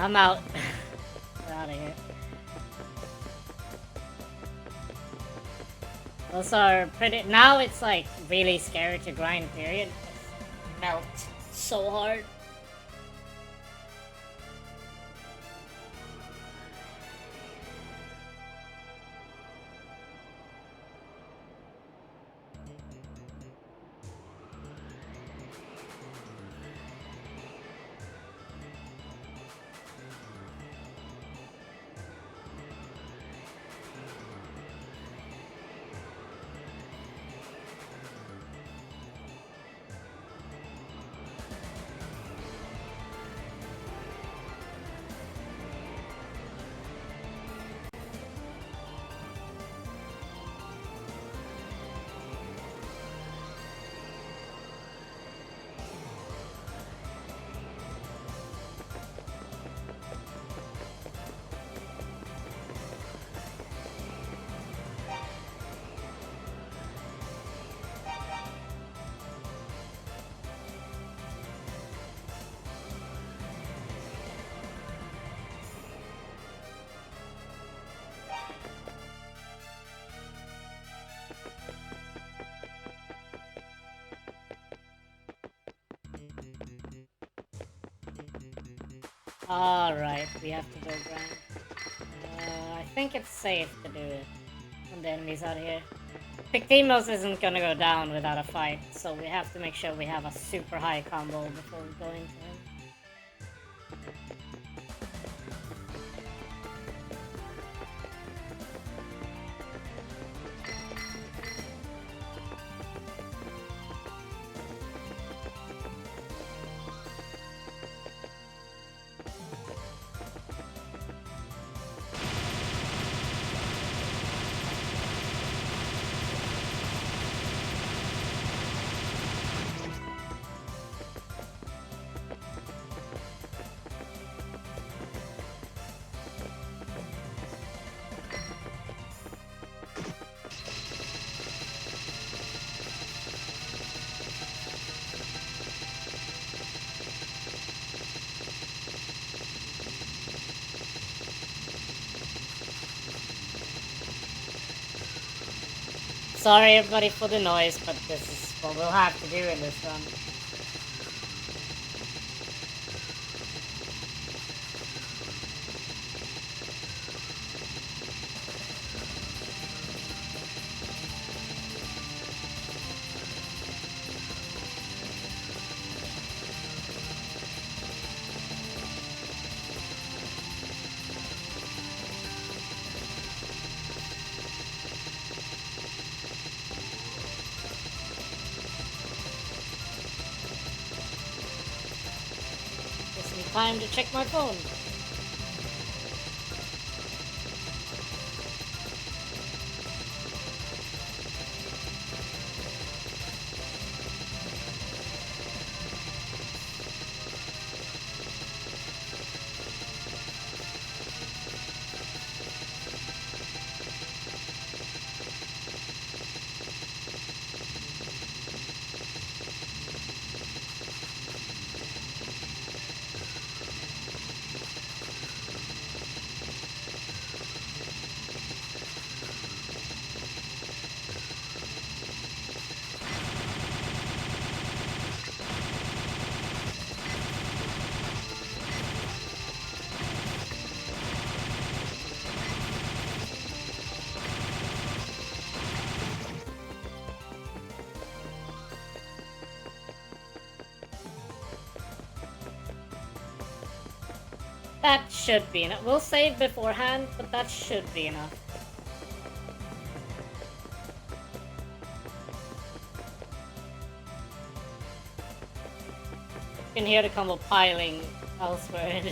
I'm out. We're out of here. Those are pretty. Now it's like really scary to grind, period. Melt so hard. Alright, we have to go grind. I think it's safe to do it when the enemy's out here. Pictimos isn't gonna go down without a fight, so we have to make sure we have a super high combo before we go into him. sorry everybody for the noise, but this is what we'll have to do in this run. Gives me time to check my phone. That should be enough. We'll save beforehand, but that should be enough. You can hear the combo piling elsewhere.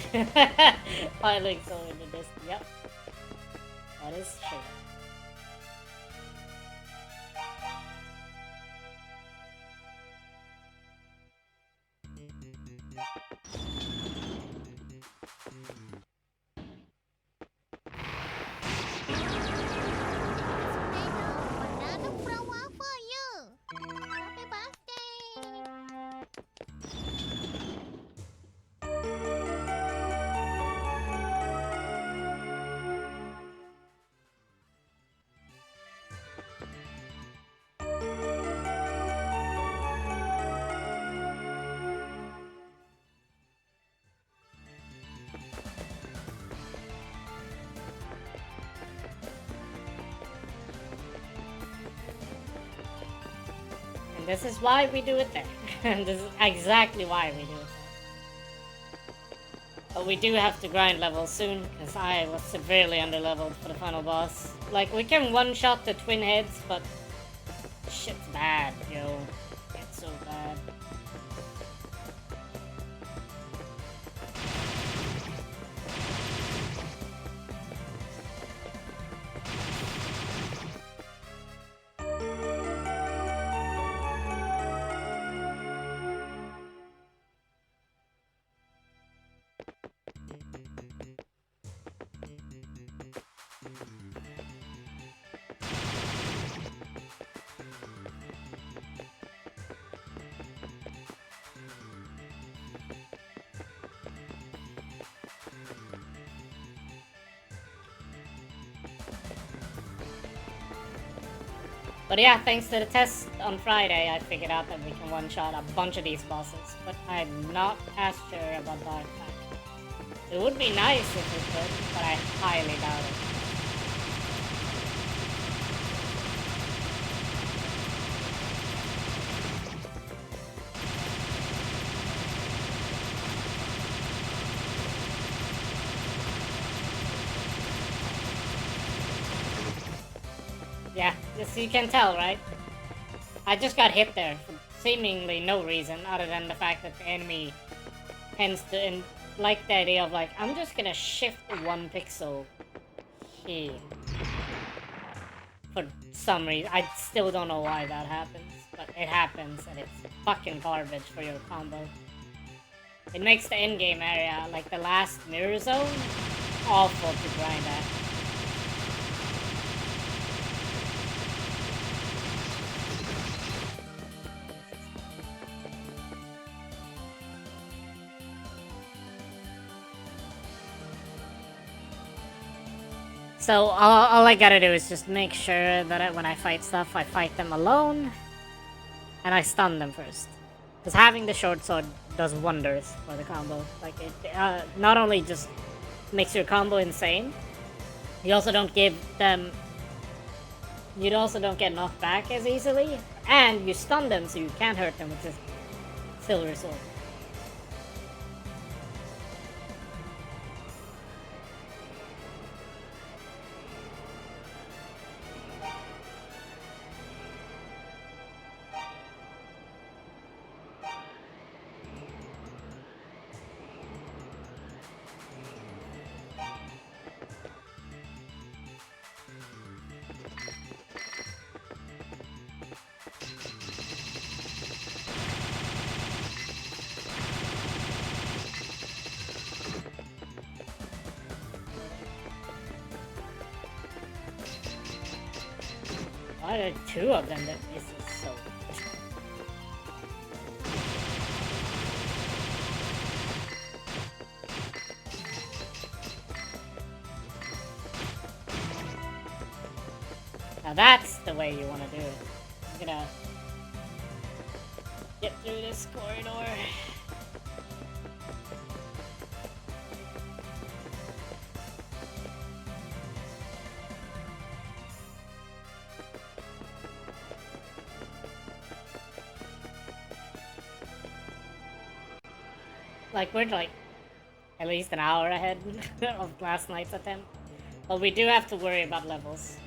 Piling so in the distance. Yep. That is true. Banana flower for you. Happy birthday. And this is why we do it there. And this is exactly why we do it there. But we do have to grind levels soon, because I was severely underleveled for the final boss. Like, we can one-shot the twin heads, but shit's bad, yo. It's so bad. But yeah, thanks to the test on Friday, I figured out that we can one-shot a bunch of these bosses, but I'm not as sure about Dark Pack. It would be nice if we could, but I highly doubt it. Yeah, so you can tell, right? I just got hit there for seemingly no reason other than the fact that the enemy tends to like the idea of like, I'm just gonna shift one pixel here. For some reason. I still don't know why that happens, but it happens and it's fucking garbage for your combo. It makes the endgame area, like the last mirror zone, awful to grind at. So all I gotta do is just make sure that when I fight stuff, I fight them alone, and I stun them first. Because having the short sword does wonders for the combo. Like it not only just makes your combo insane, you also don't give them. You also don't get knocked back as easily, and you stun them so you can't hurt them with the silver sword. Why are there two of them that this is so Now that's the way you want to do it. I'm gonna get through this corridor. Like, we're like at least an hour ahead of last night's attempt. But we do have to worry about levels.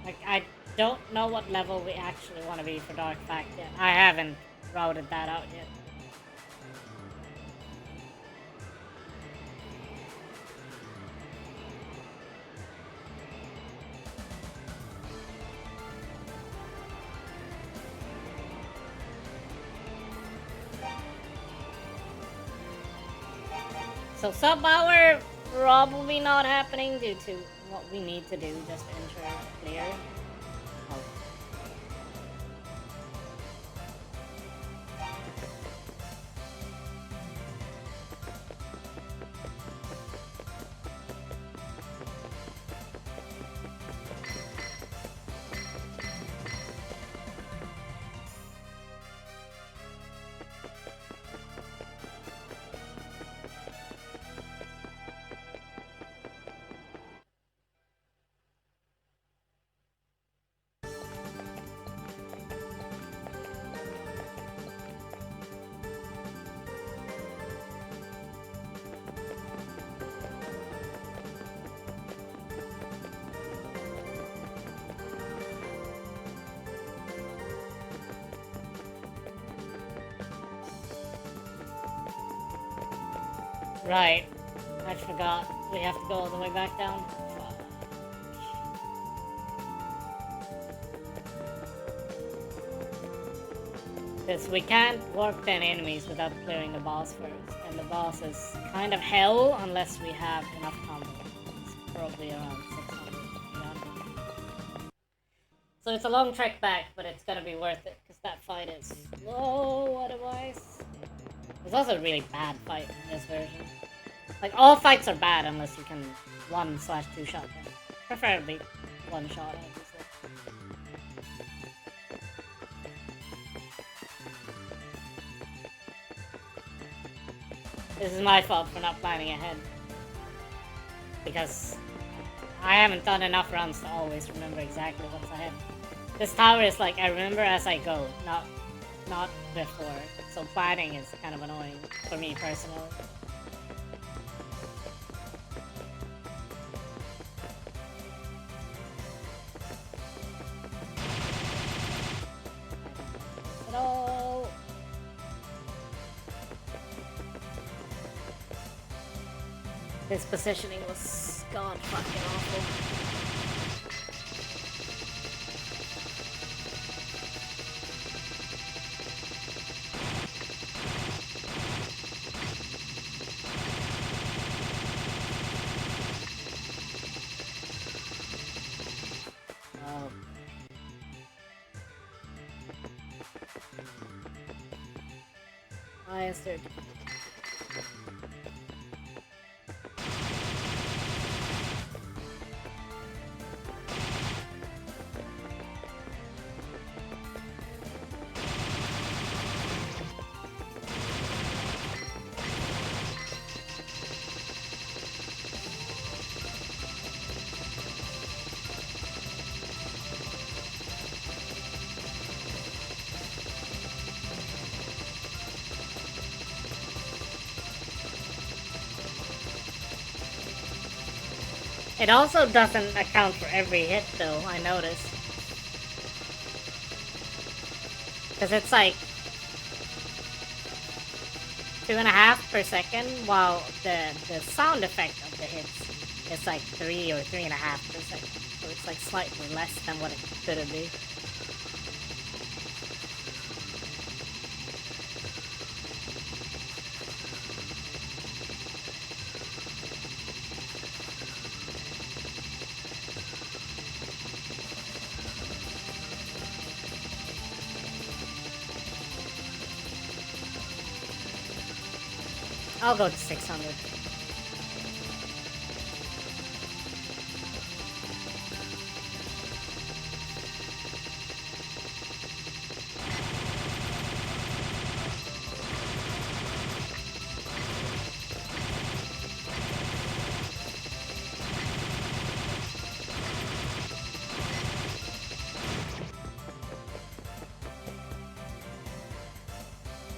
Like, I don't know what level we actually want to be for Dark Fact yet. I haven't routed that out yet. So sub-hour probably not happening due to what we need to do just to ensure clear. Oh. Right. I forgot. We have to go all the way back down. Because we can't work 10 enemies without clearing the boss first. And the boss is kind of hell unless we have enough combos. It's probably around 600. Yeah. So it's a long trek back, but it's gonna be worth it. Because that fight is slow otherwise. It's also a really bad fight in this version. Like, all fights are bad unless you can 1/2 shot them. Preferably one shot, obviously. This is my fault for not planning ahead. Because I haven't done enough runs to always remember exactly what's ahead. This tower is like, I remember as I go, not before. So planning is kind of annoying for me personally. No. His positioning was god fucking awful. I answered. It also doesn't account for every hit though, I noticed. Because it's like 2.5 per second, while the sound effect of the hits is like 3 or 3.5 per second. So it's like slightly less than what it should be. I'll go to 600.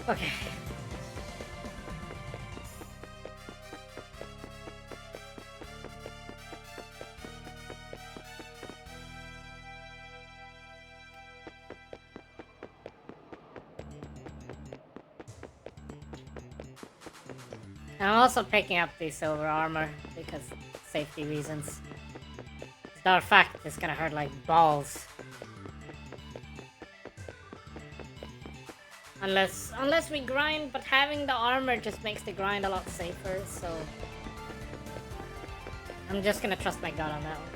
Okay. I'm also picking up the silver armor because safety reasons. The fact is gonna hurt like balls. Unless we grind, but having the armor just makes the grind a lot safer, so I'm just gonna trust my gut on that one.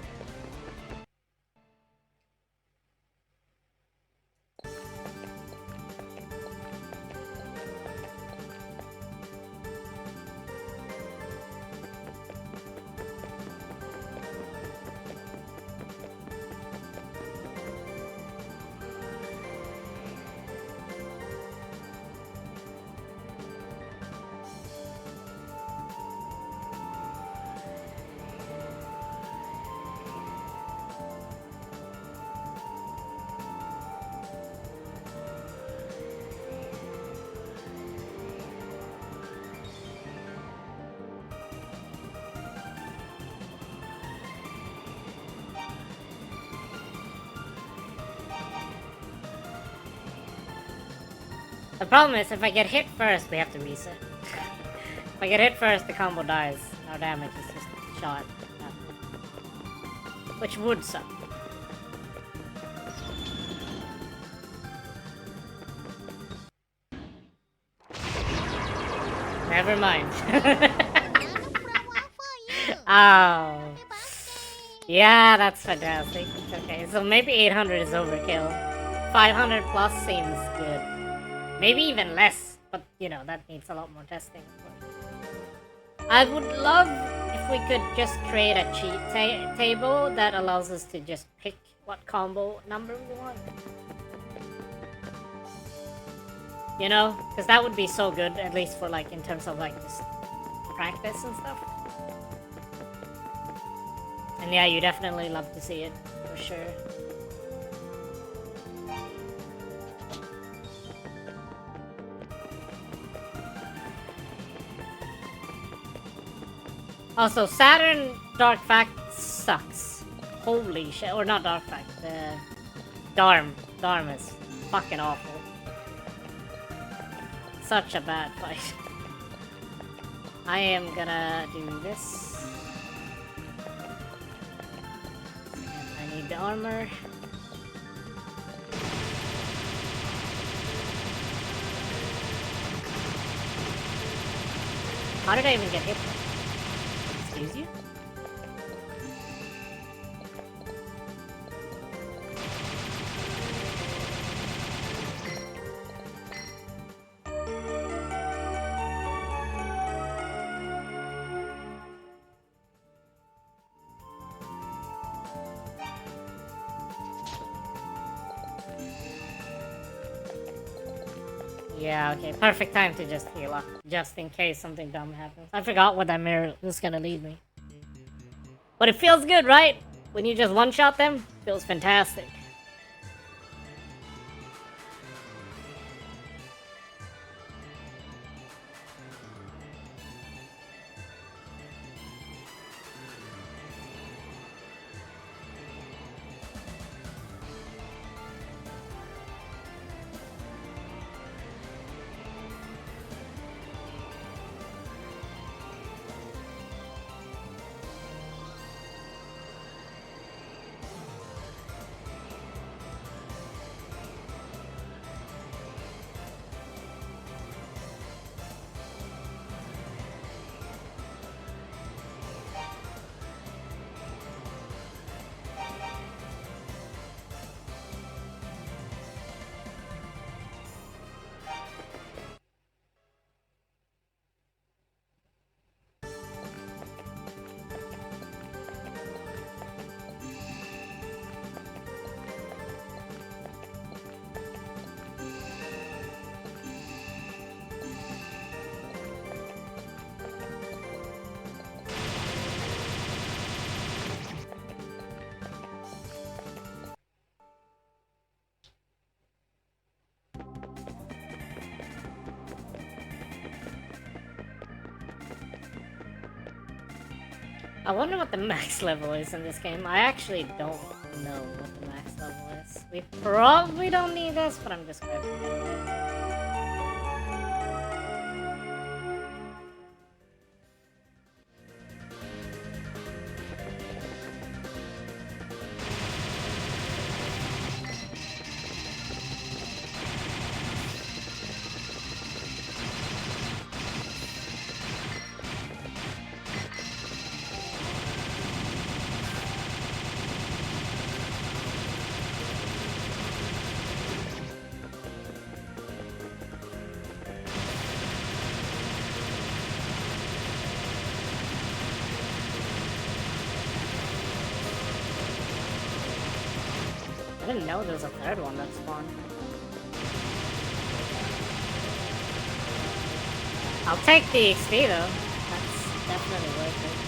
The problem is, if I get hit first, we have to reset. If I get hit first, the combo dies. Our damage is just shot. Which would suck. Never mind. Oh. Yeah, that's fantastic. Okay, so maybe 800 is overkill. 500 plus seems good. Maybe even less, but you know, that needs a lot more testing. I would love if we could just create a cheat table that allows us to just pick what combo number we want. You know? Because that would be so good, at least for like, in terms of like, just practice and stuff. And yeah, you definitely love to see it, for sure. Also, Saturn Dark Fact sucks. Holy shit. Or not Dark Fact, Darm. Darm is fucking awful. Such a bad fight. I am gonna do this. I need the armor. How did I even get hit? Excuse you? Yeah, okay. Perfect time to just heal up. Just in case something dumb happens. I forgot what that mirror was gonna lead me. But it feels good, right? When you just one-shot them, feels fantastic. I wonder what the max level is in this game. I actually don't know what the max level is. We probably don't need this, but I'm just going to forget it. I didn't know there was a third one that spawned. I'll take the XP though. That's definitely worth it.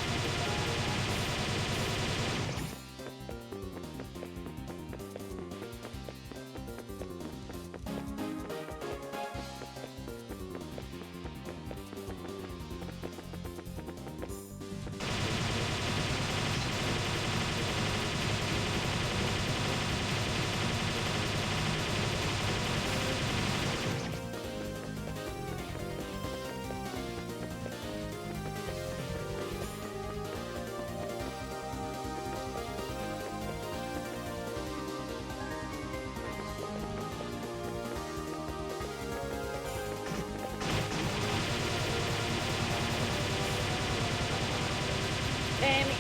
Damn it.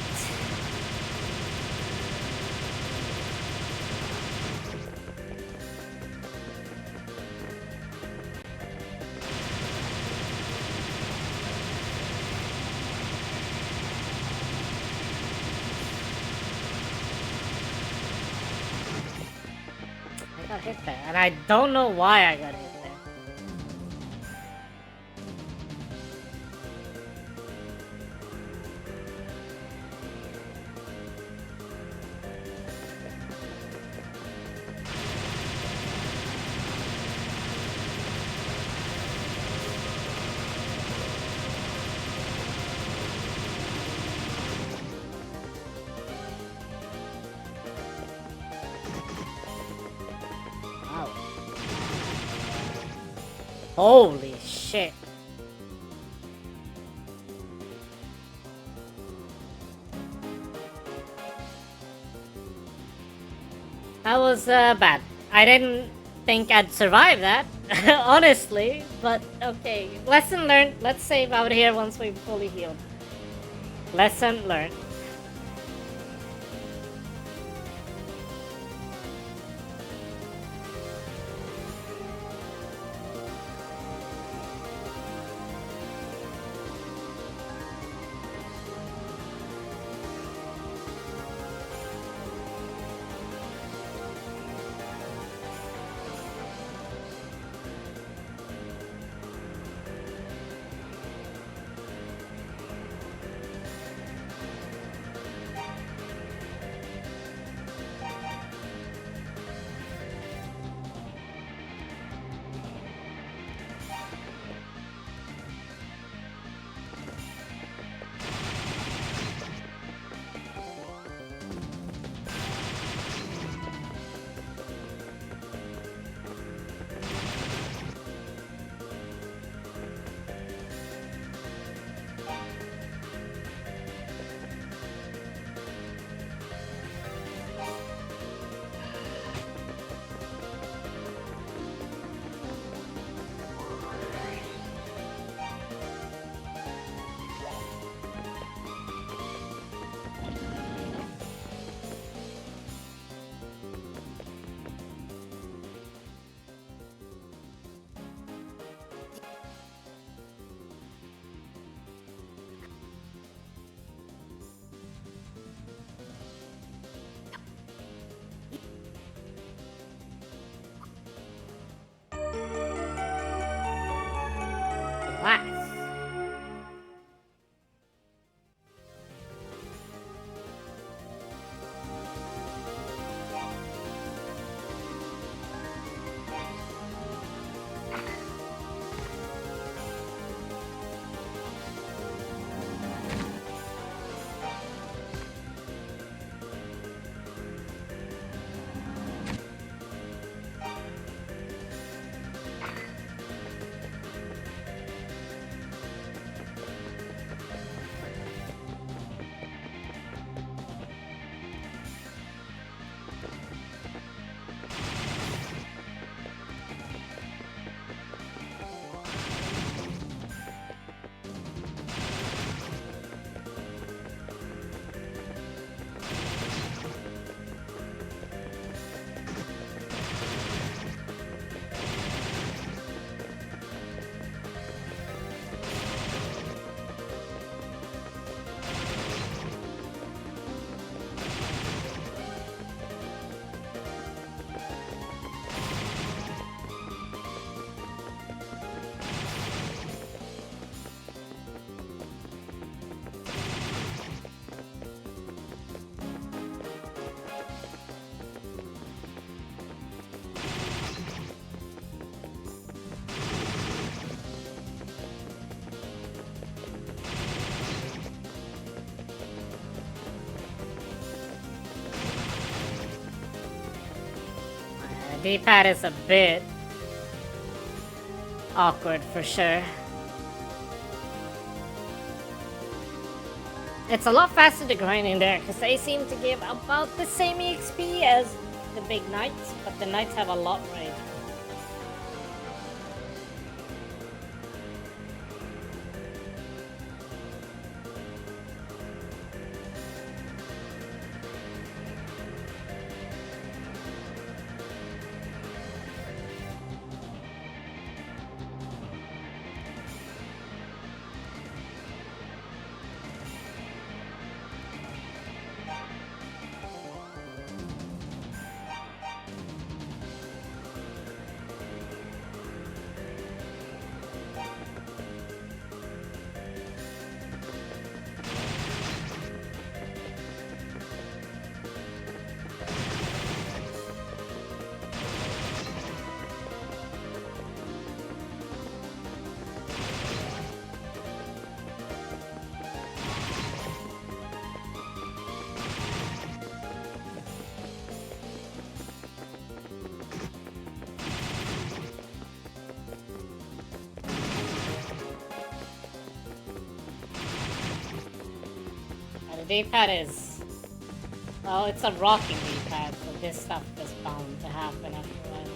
I got hit there, and I don't know why I got hit there. Wow. Holy shit. That was bad. I didn't think I'd survive that, honestly, but okay. Lesson learned. Let's save out here once we've fully healed. Lesson learned. Relax. D-pad is a bit awkward for sure. It's a lot faster to grind in there because they seem to give about the same EXP as the big knights, but the knights have a lot more HP. D-pad is... well, it's a rocking D-pad, so this stuff is bound to happen after a while.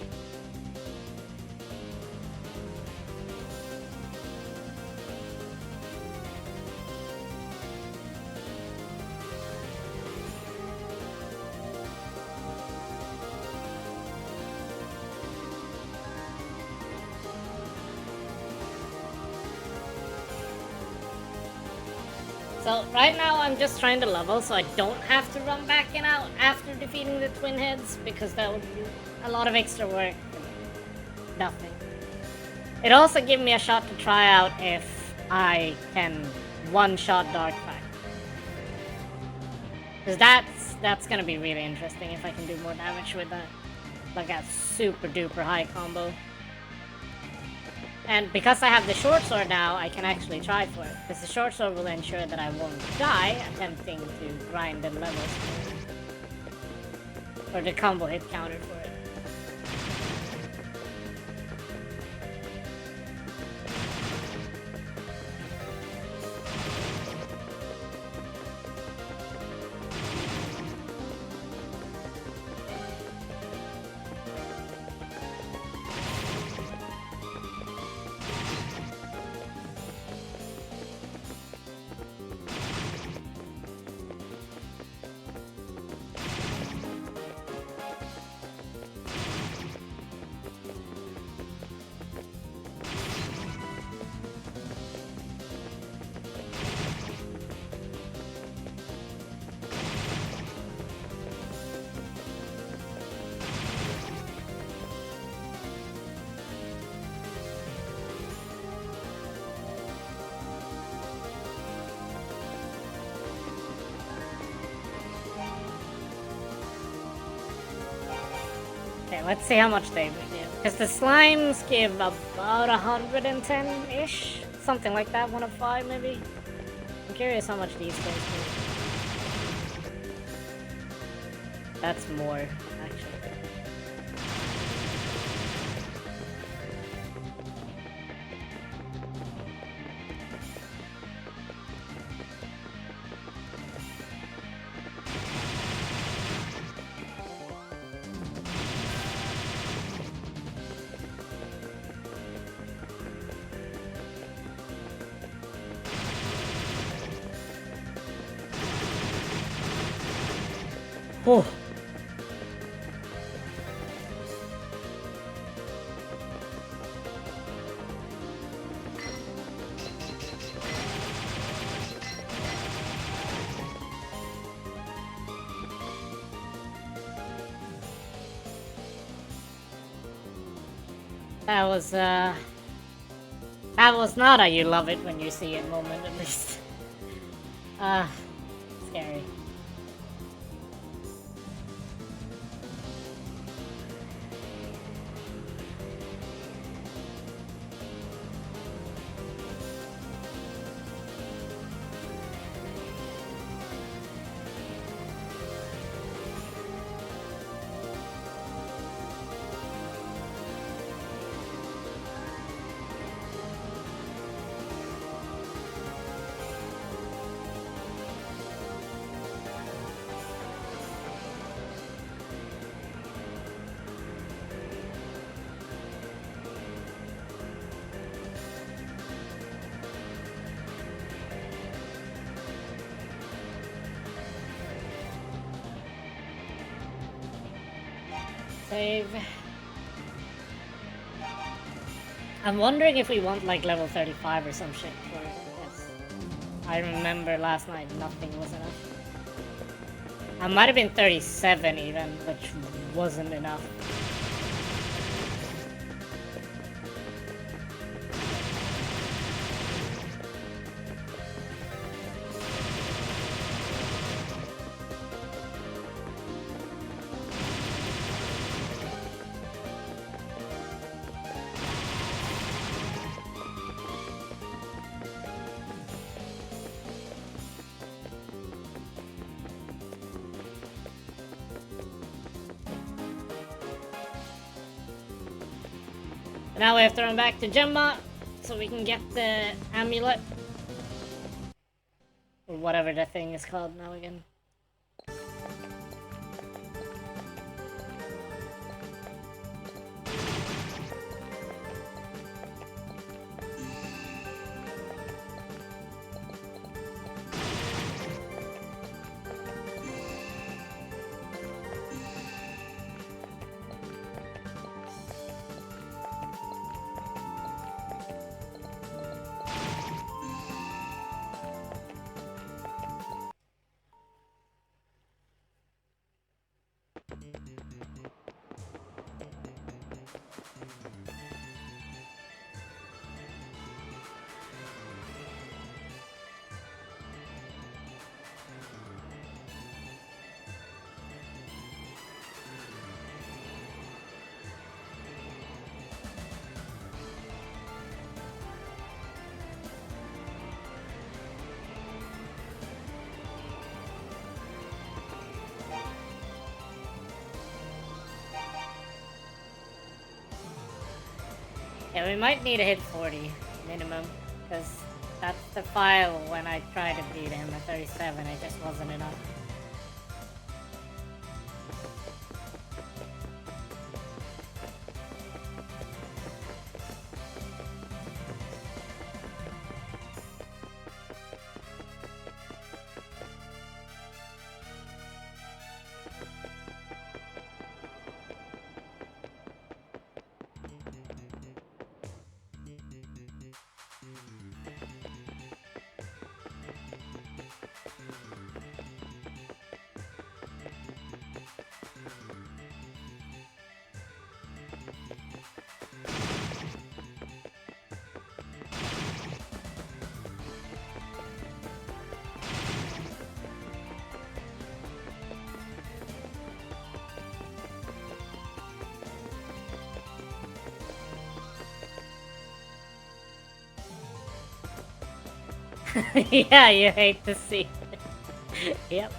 So right now I'm just trying to level so I don't have to run back and out after defeating the twin heads, because that would be a lot of extra work and nothing. It also gives me a shot to try out if I can one-shot Darkfang. Because that's gonna be really interesting if I can do more damage with that. Like a super duper high combo. And because I have the short sword now, I can actually try for it. Because the short sword will ensure that I won't die attempting to grind and levels for the combo hit counter for it. Okay, let's see how much they give. Because the slimes give about 110-ish. Something like that, 105 maybe. I'm curious how much these guys give. That's more, actually. Oh. That was not a you love it when you see it moment, at least. Scary. save. I'm wondering if we want like level 35 or some shit for it. Yes. I remember last night nothing was enough. I might have been 37 even, which wasn't enough. Now we have to run back to Gemma so we can get the amulet. Or whatever the thing is called now again. Yeah, we might need to hit 40 minimum, because that's the file when I tried to beat him at 37, it just wasn't enough. Yeah, you hate to see it. Yep.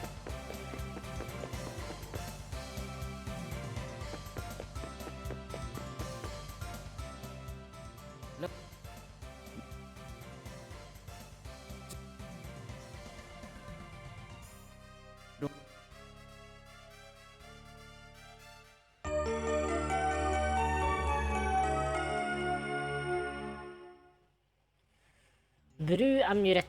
Bru amuretto.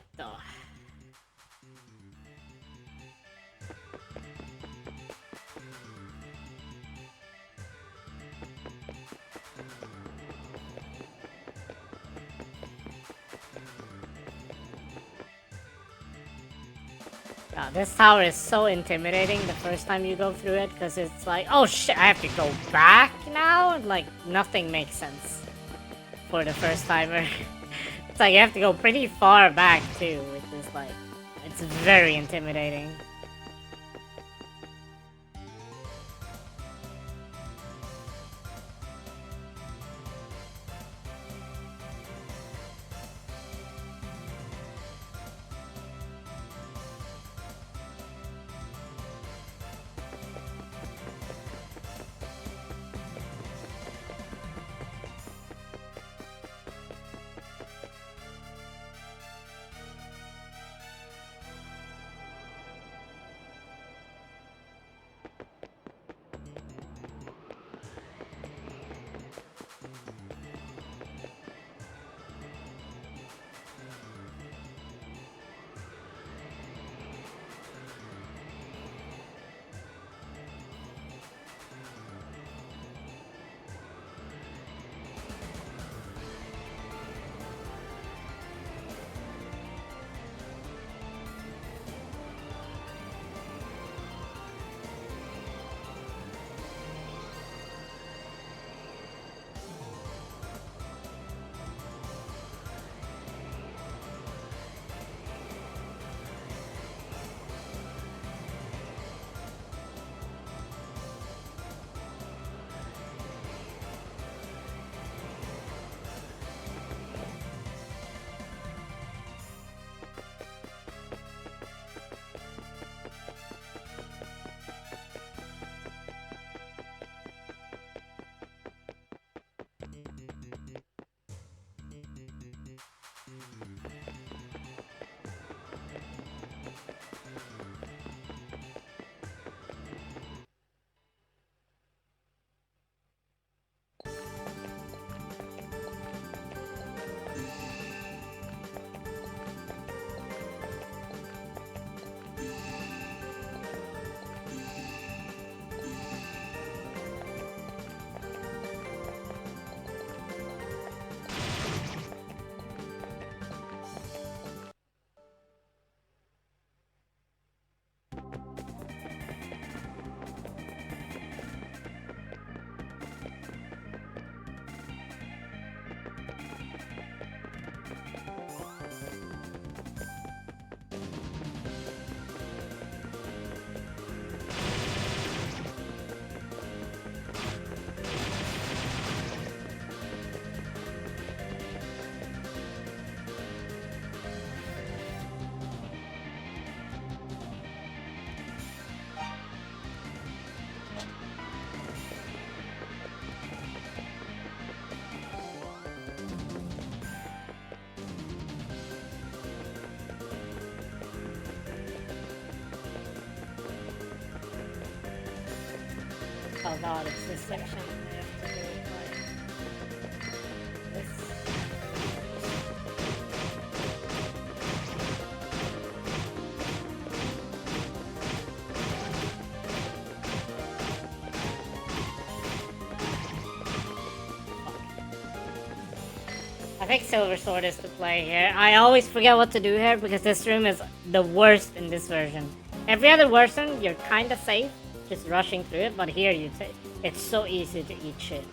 Wow, this tower is so intimidating the first time you go through it, because it's like, oh shit, I have to go back now? Like, nothing makes sense for the first timer. It's like you have to go pretty far back too, which is like, it's very intimidating. Oh god, it's this section. I have to do it like this. I think Silver Sword is the play here. I always forget what to do here because this room is the worst in this version. Every other version, you're kind of safe, just rushing through it, but here it's so easy to eat shit.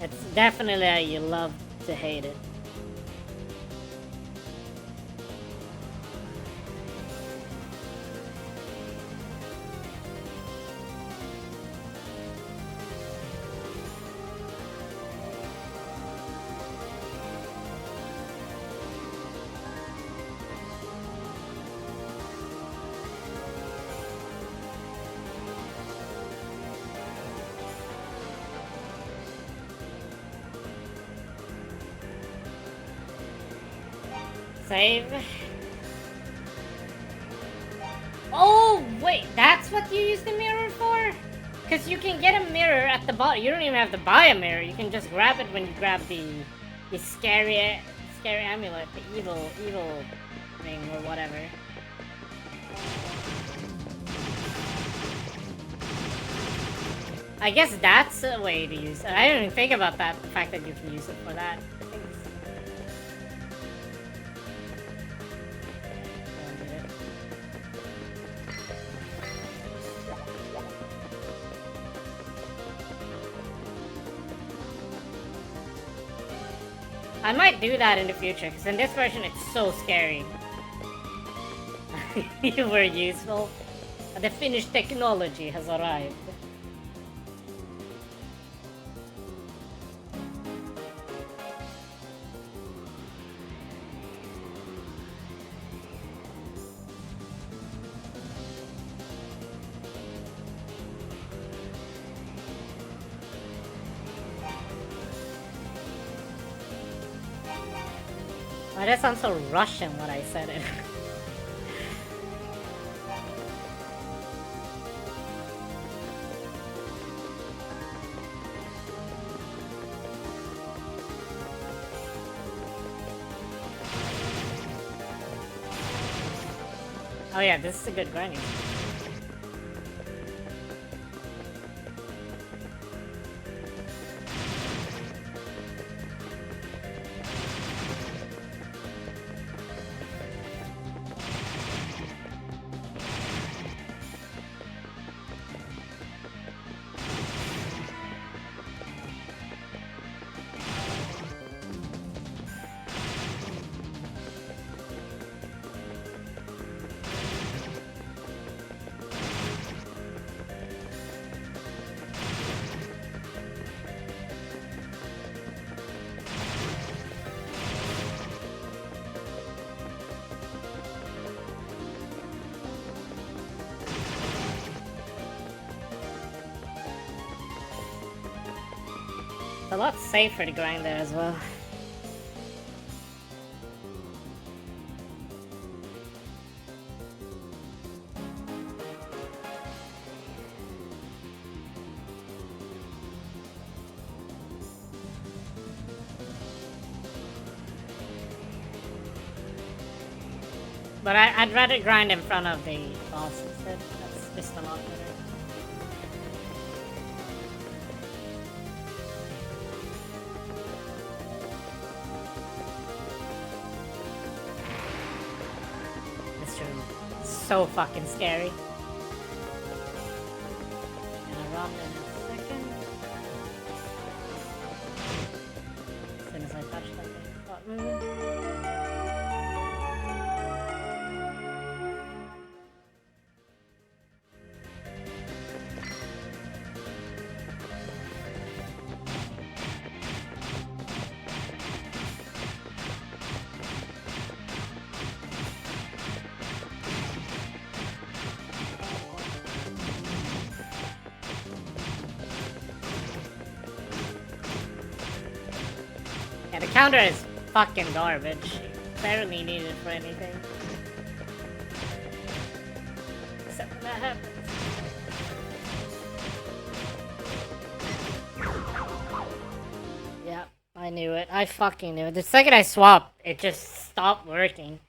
It's definitely a you love to hate it. Save. Oh, wait, that's what you use the mirror for? Because you can get a mirror at the bottom. You don't even have to buy a mirror. You can just grab it when you grab the scary amulet, the evil thing or whatever. I guess that's a way to use it. I didn't even think about that, the fact that you can use it for that. I might do that in the future, because in this version it's so scary. You were useful. The Finnish technology has arrived. Why does that sound so Russian when I said it? Oh yeah, this is a good grinding. It's a lot safer to grind there as well. But I'd rather grind in front of the boss instead. That's just a lot better. This room is so fucking scary. Gonna run in a second. As soon as I touch that button. Yeah, the counter is fucking garbage. Barely needed for anything. Except when that happens. I knew it. I fucking knew it. The second I swapped, it just stopped working.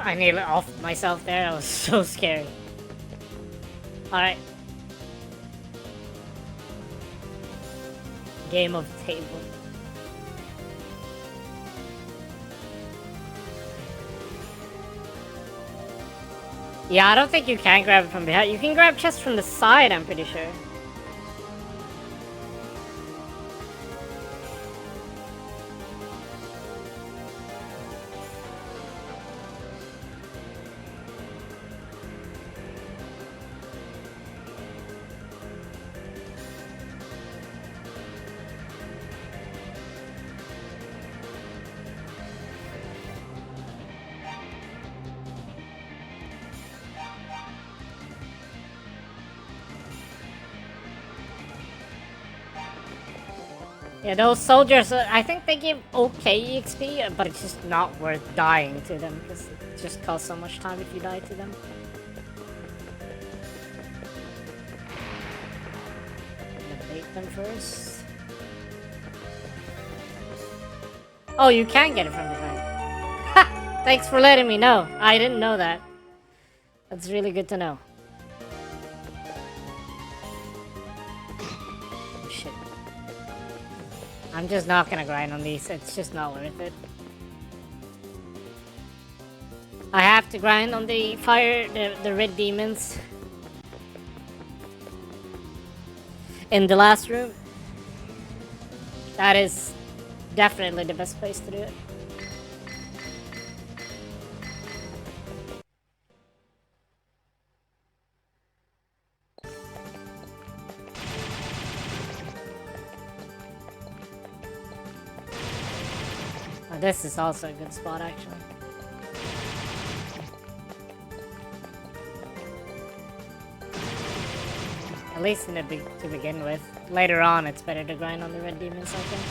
I nearly off myself there. That was so scary. Alright. Game of table. Yeah, I don't think you can grab it from behind. You can grab chests from the side, I'm pretty sure. Yeah, those soldiers, I think they give okay XP, but it's just not worth dying to them, because it just costs so much time if you die to them. I'm gonna bait them first. Oh, you can get it from behind. Ha! Thanks for letting me know. I didn't know that. That's really good to know. I'm just not gonna grind on these, it's just not worth it. I have to grind on the fire, the red demons. In the last room. That is definitely the best place to do it. This is also a good spot, actually. At least in to begin with. Later on, it's better to grind on the red demons, I think.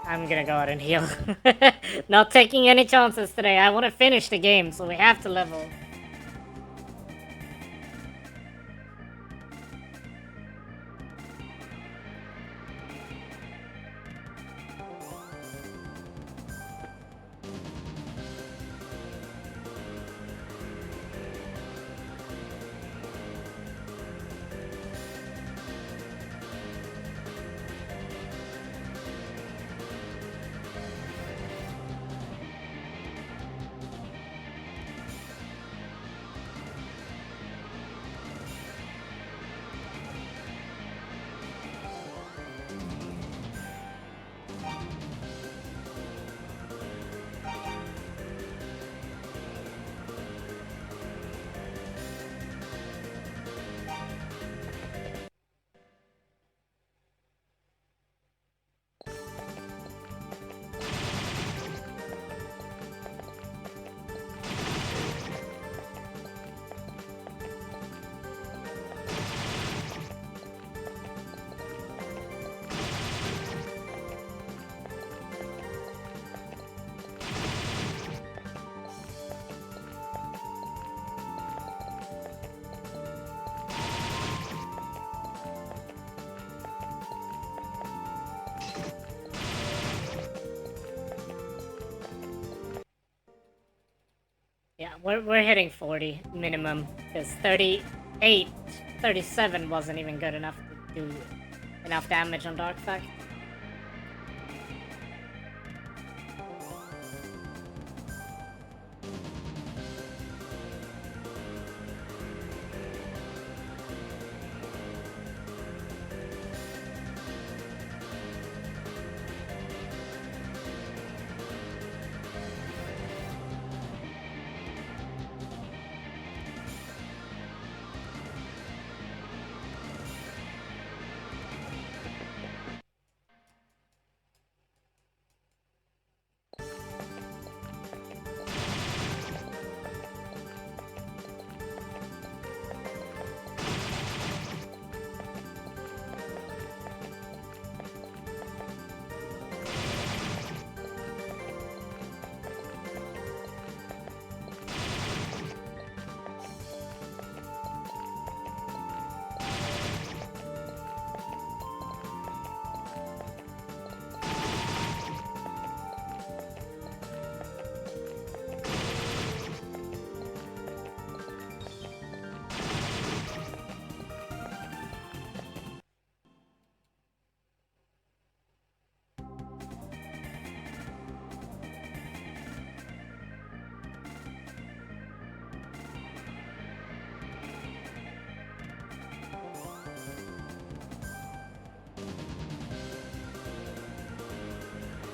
I'm gonna go out and heal. Not taking any chances today. I want to finish the game, so we have to level. Yeah, we're hitting 40 minimum, because 38, 37 wasn't even good enough to do enough damage on Dark Fact.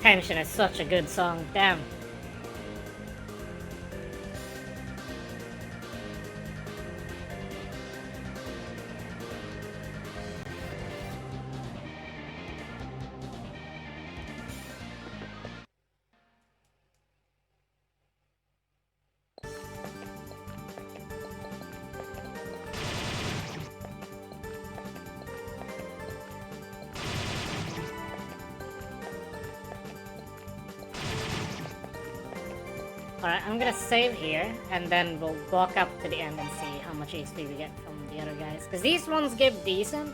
Tension is such a good song, damn. Alright, I'm gonna save here, and then we'll walk up to the end and see how much HP we get from the other guys. Because these ones give decent,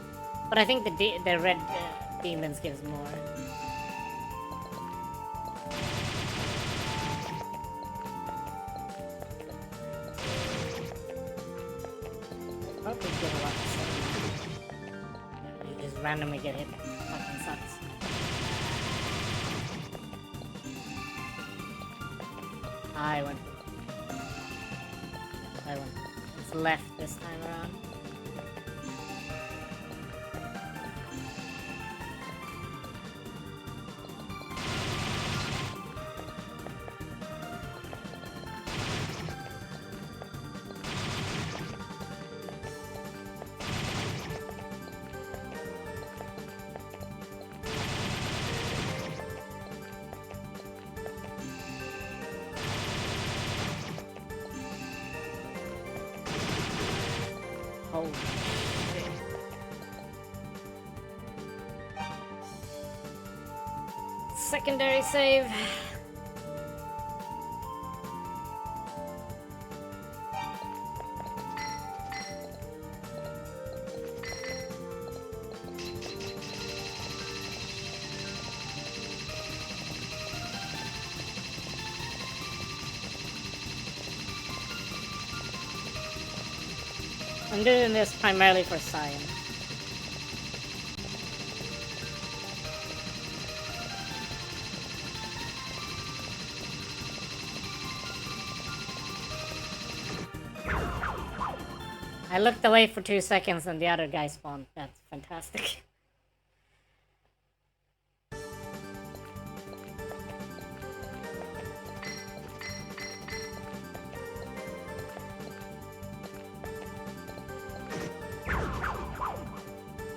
but I think the red demons gives more. Probably give a lot of save. You just randomly get hit. Fucking sucks. I went. It's left this time around. Holy shit. Secondary save. I'm doing this primarily for science. I looked away for 2 seconds and the other guy spawned. That's fantastic.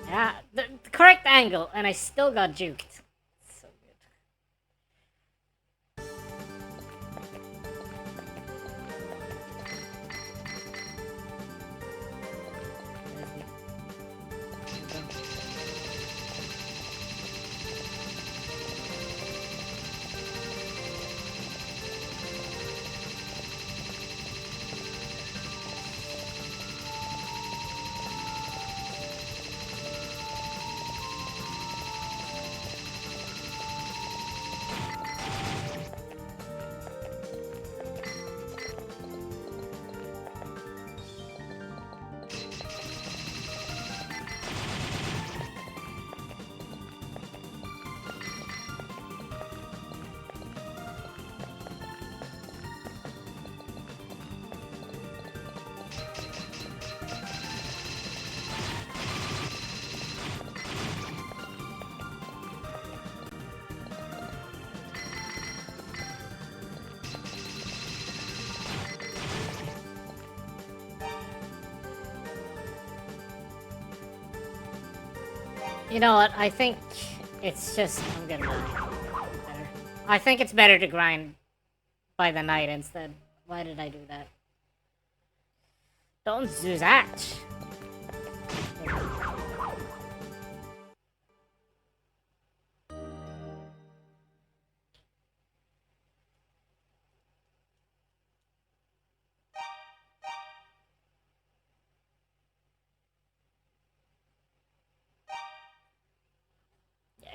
Yeah, the correct angle, and I still got juked. So good. You know what? I think it's just I'm gonna die. Better. I think it's better to grind by the night instead. Why did I do that? Don't do that.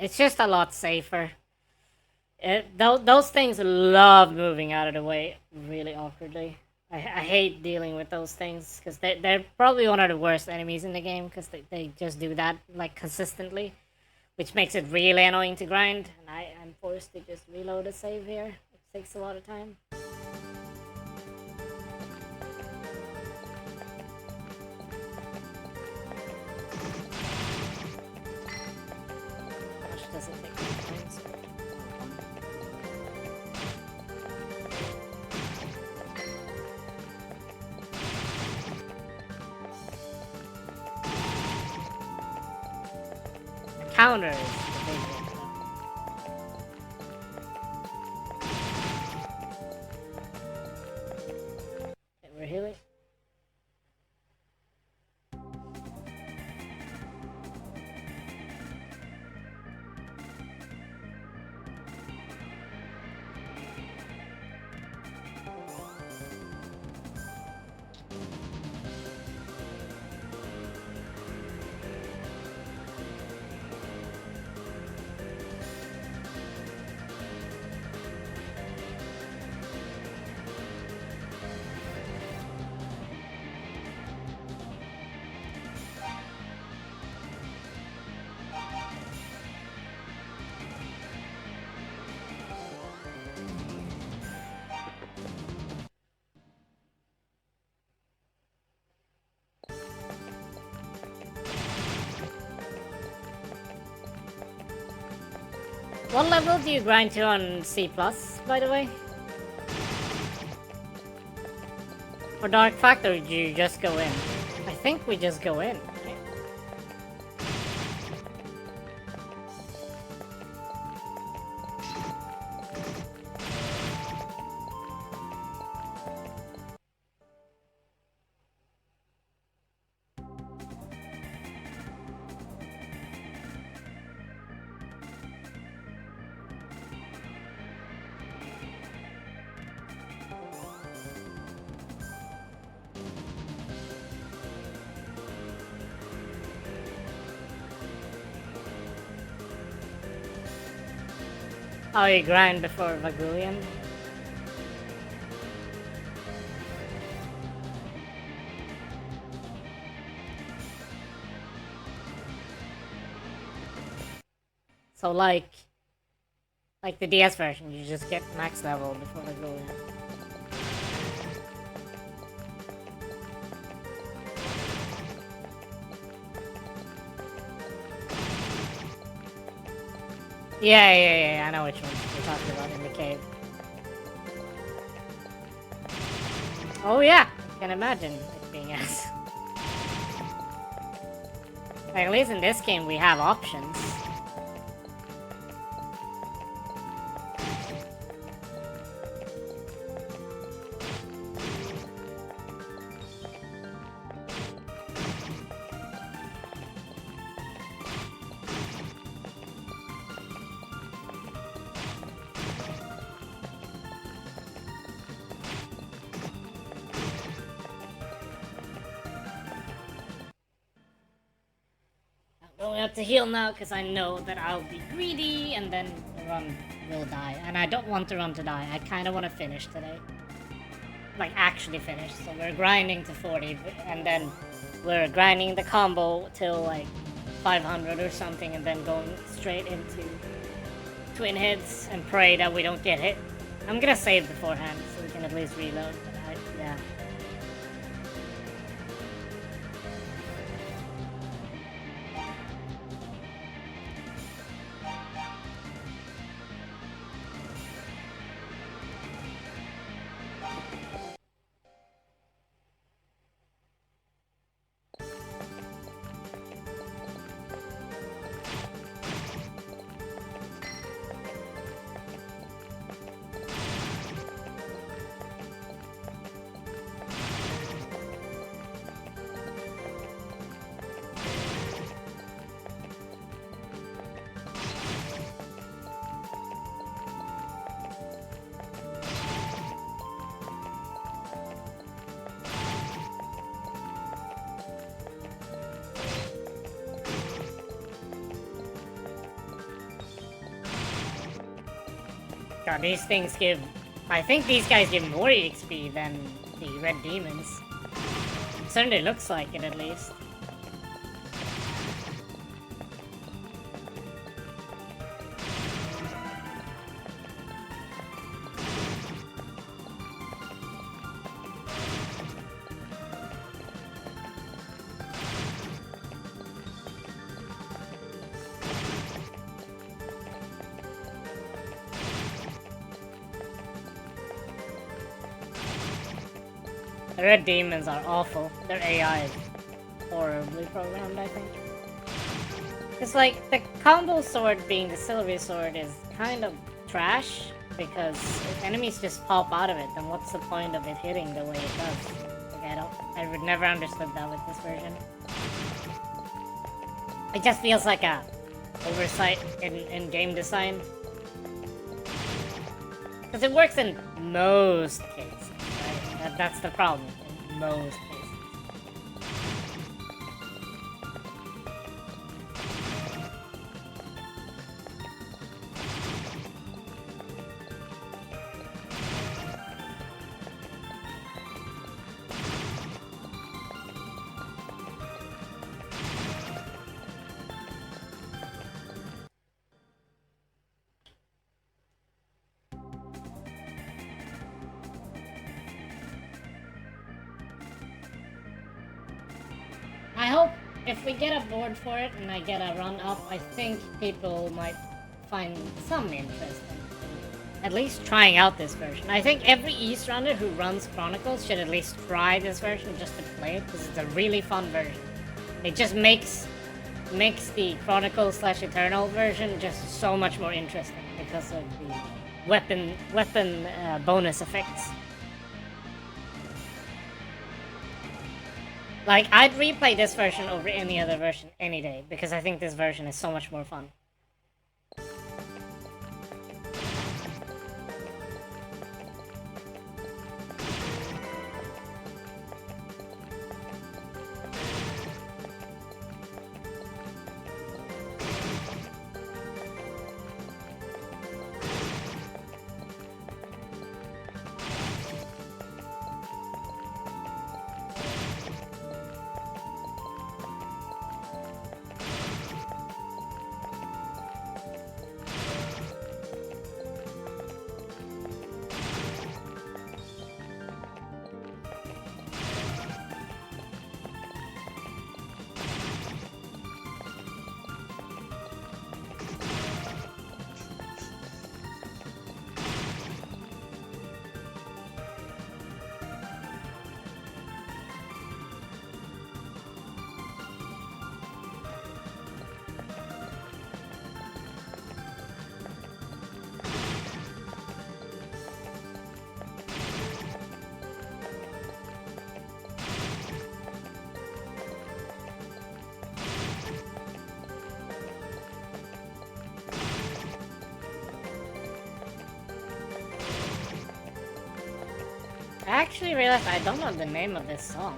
It's just a lot safer. Those things love moving out of the way really awkwardly. I hate dealing with those things because they're probably one of the worst enemies in the game because they just do that like consistently, which makes it really annoying to grind. And I'm forced to just reload a save here. It takes a lot of time. How much does it take? Counter is the big thing. Okay, we're healing. What level do you grind to on C+, by the way? For Dark Factor, do you just go in? I think we just go in. Right? Oh, you grind before Vagulian? So like the DS version, you just get max level before Vagulian. Yeah, I know which ones we're talking about in the cave. Oh yeah, I can imagine it being S. Like, at least in this game we have options. I'm going up to heal now because I know that I'll be greedy and then the run will die. And I don't want the run to die. I kind of want to finish today. Like, actually finish. So we're grinding to 40 and then we're grinding the combo till like 500 or something and then going straight into twin hits and pray that we don't get hit. I'm gonna save beforehand so we can at least reload. But yeah. God, these things give... I think these guys give more XP than the red demons. Certainly looks like it, at least. The red demons are awful. Their AI is horribly programmed, I think. It's like, the combo sword being the silvery sword is kind of trash, because if enemies just pop out of it, then what's the point of it hitting the way it does? Like, I would never understood that with this version. It just feels like a oversight in game design. Because it works in most cases. That's the problem, in most cases. I hope if we get a board for it and I get a run up, I think people might find some interest in at least trying out this version. I think every East runner who runs Chronicles should at least try this version just to play it, because it's a really fun version. It just makes the Chronicles/Eternal version just so much more interesting because of the weapon bonus effects. Like, I'd replay this version over any other version any day, because I think this version is so much more fun. I actually realized I don't know the name of this song.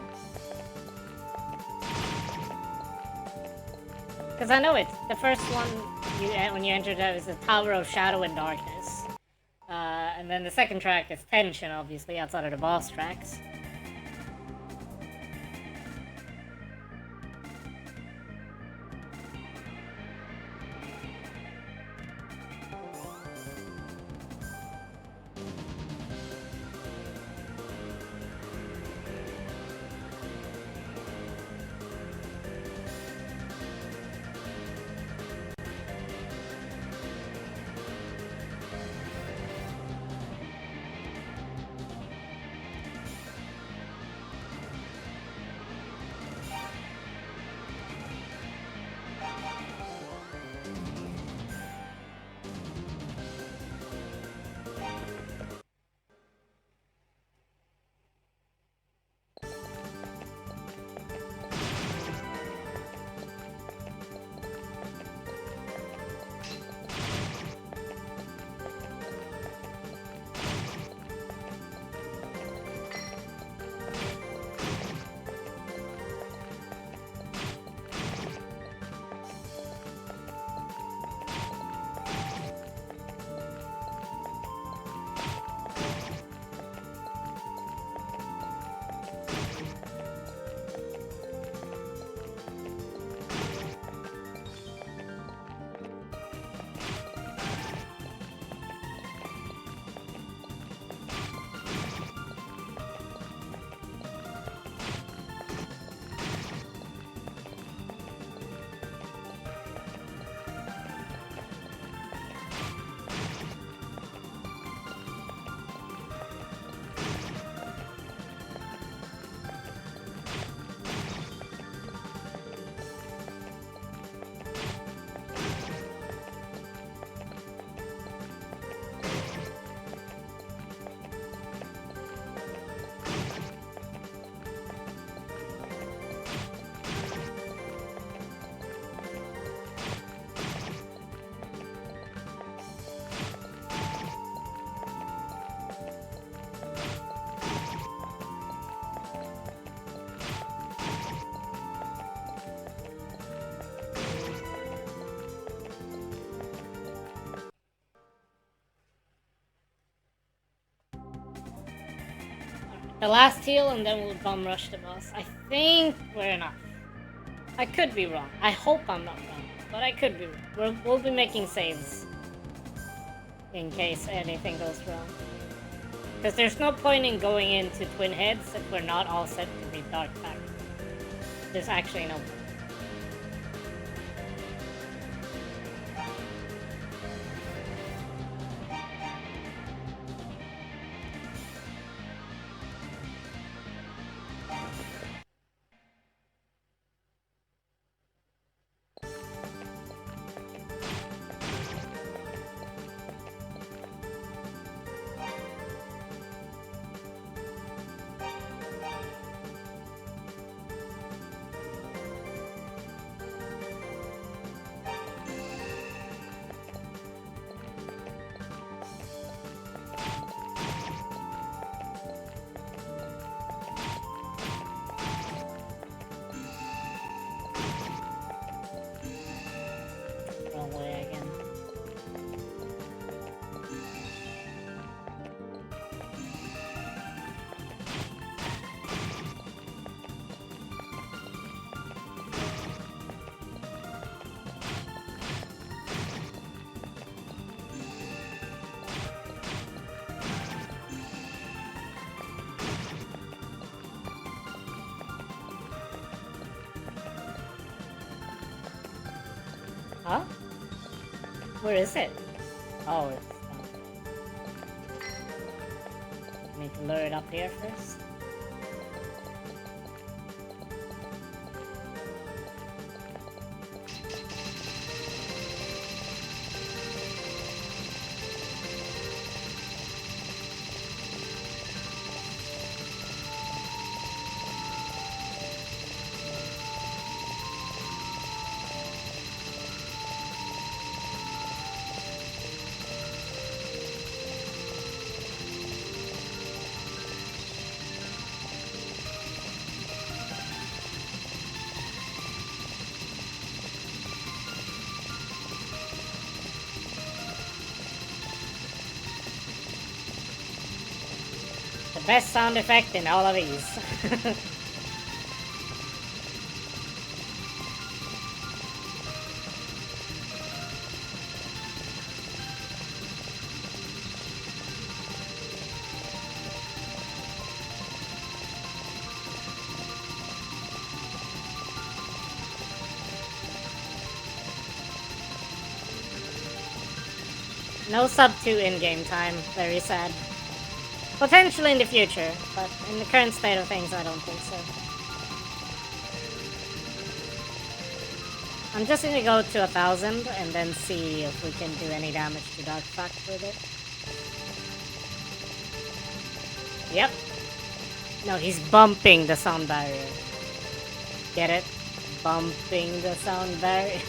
Because I know it's the first one when you enter that is the Tower of Shadow and Darkness. And then the second track is Tension, obviously, outside of the boss tracks. The last heal, and then we'll bum rush the boss. I think we're enough. I could be wrong. I hope I'm not wrong, but I could be wrong. We'll be making saves in case anything goes wrong. Because there's no point in going into Twin Heads if we're not all set to be Dark Pact. There's actually no point. Wrong way again. Huh? Where is it? Oh, it's I need to lure it up here first. The best sound effect in all of these. No sub 2 in-game time, very sad. Potentially in the future, but in the current state of things, I don't think so. I'm just gonna go to 1,000 and then see if we can do any damage to Dark Pact with it. Yep. No, he's bumping the sound barrier. Get it? Bumping the sound barrier.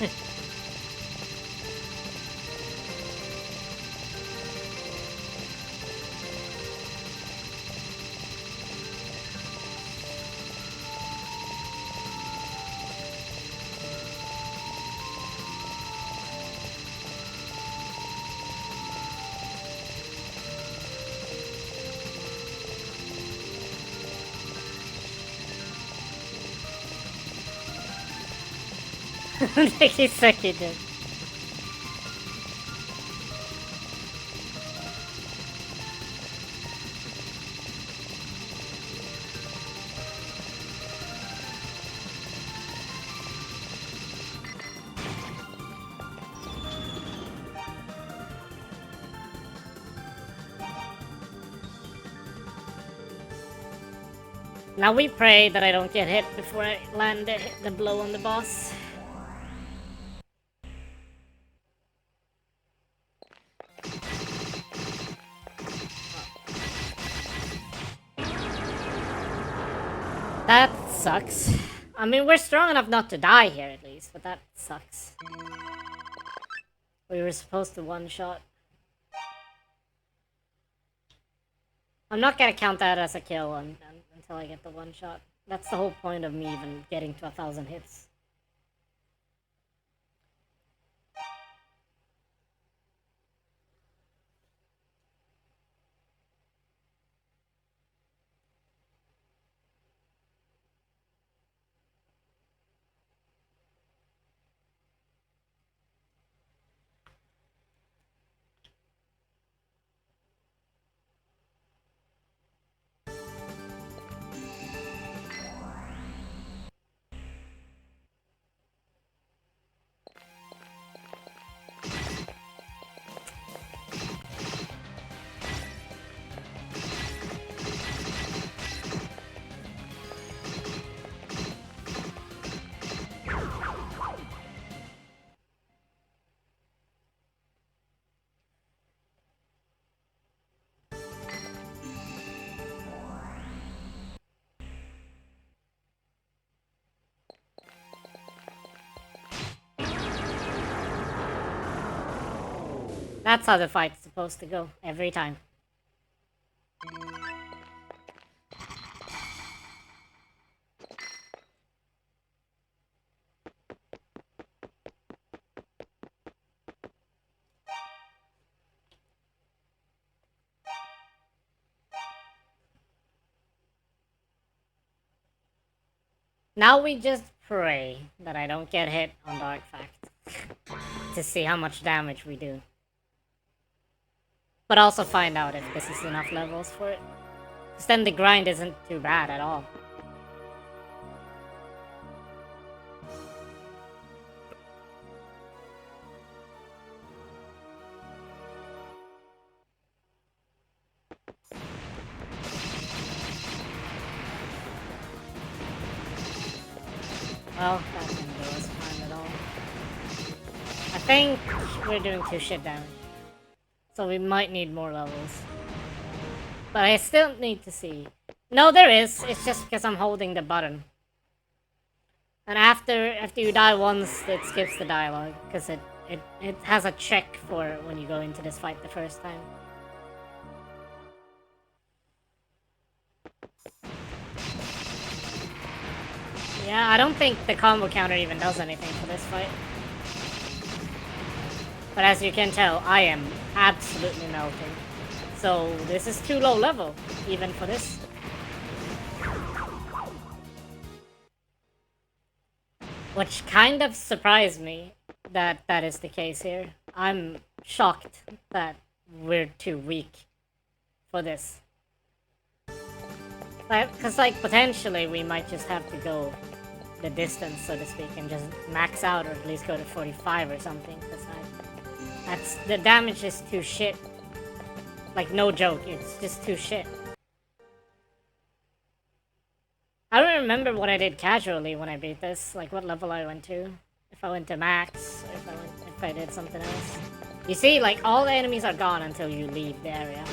He sucky did. Now we pray that I don't get hit before I land the blow on the boss. That sucks. I mean, we're strong enough not to die here at least, but that sucks. We were supposed to one-shot. I'm not gonna count that as a kill until I get the one-shot. That's the whole point of me even getting to 1,000 hits. That's how the fight's supposed to go every time. Now we just pray that I don't get hit on Dark Fact to see how much damage we do. But also find out if this is enough levels for it. Because then the grind isn't too bad at all. Well, that didn't do us fine at all. I think we're doing 2 shit damage. So we might need more levels. But I still need to see. No, there is. It's just because I'm holding the button. And after you die once, it skips the dialogue. Because it has a check for when you go into this fight the first time. Yeah, I don't think the combo counter even does anything for this fight. But as you can tell, I am absolutely melting. So this is too low level, even for this. Which kind of surprised me that that is the case here. I'm shocked that we're too weak for this. Because, like, potentially we might just have to go the distance, so to speak, and just max out, or at least go to 45 or something. Because the damage is too shit. Like, no joke, it's just too shit. I don't remember what I did casually when I beat this, like what level I went to. If I went to max, or if I did something else. You see, like, all the enemies are gone until you leave the area.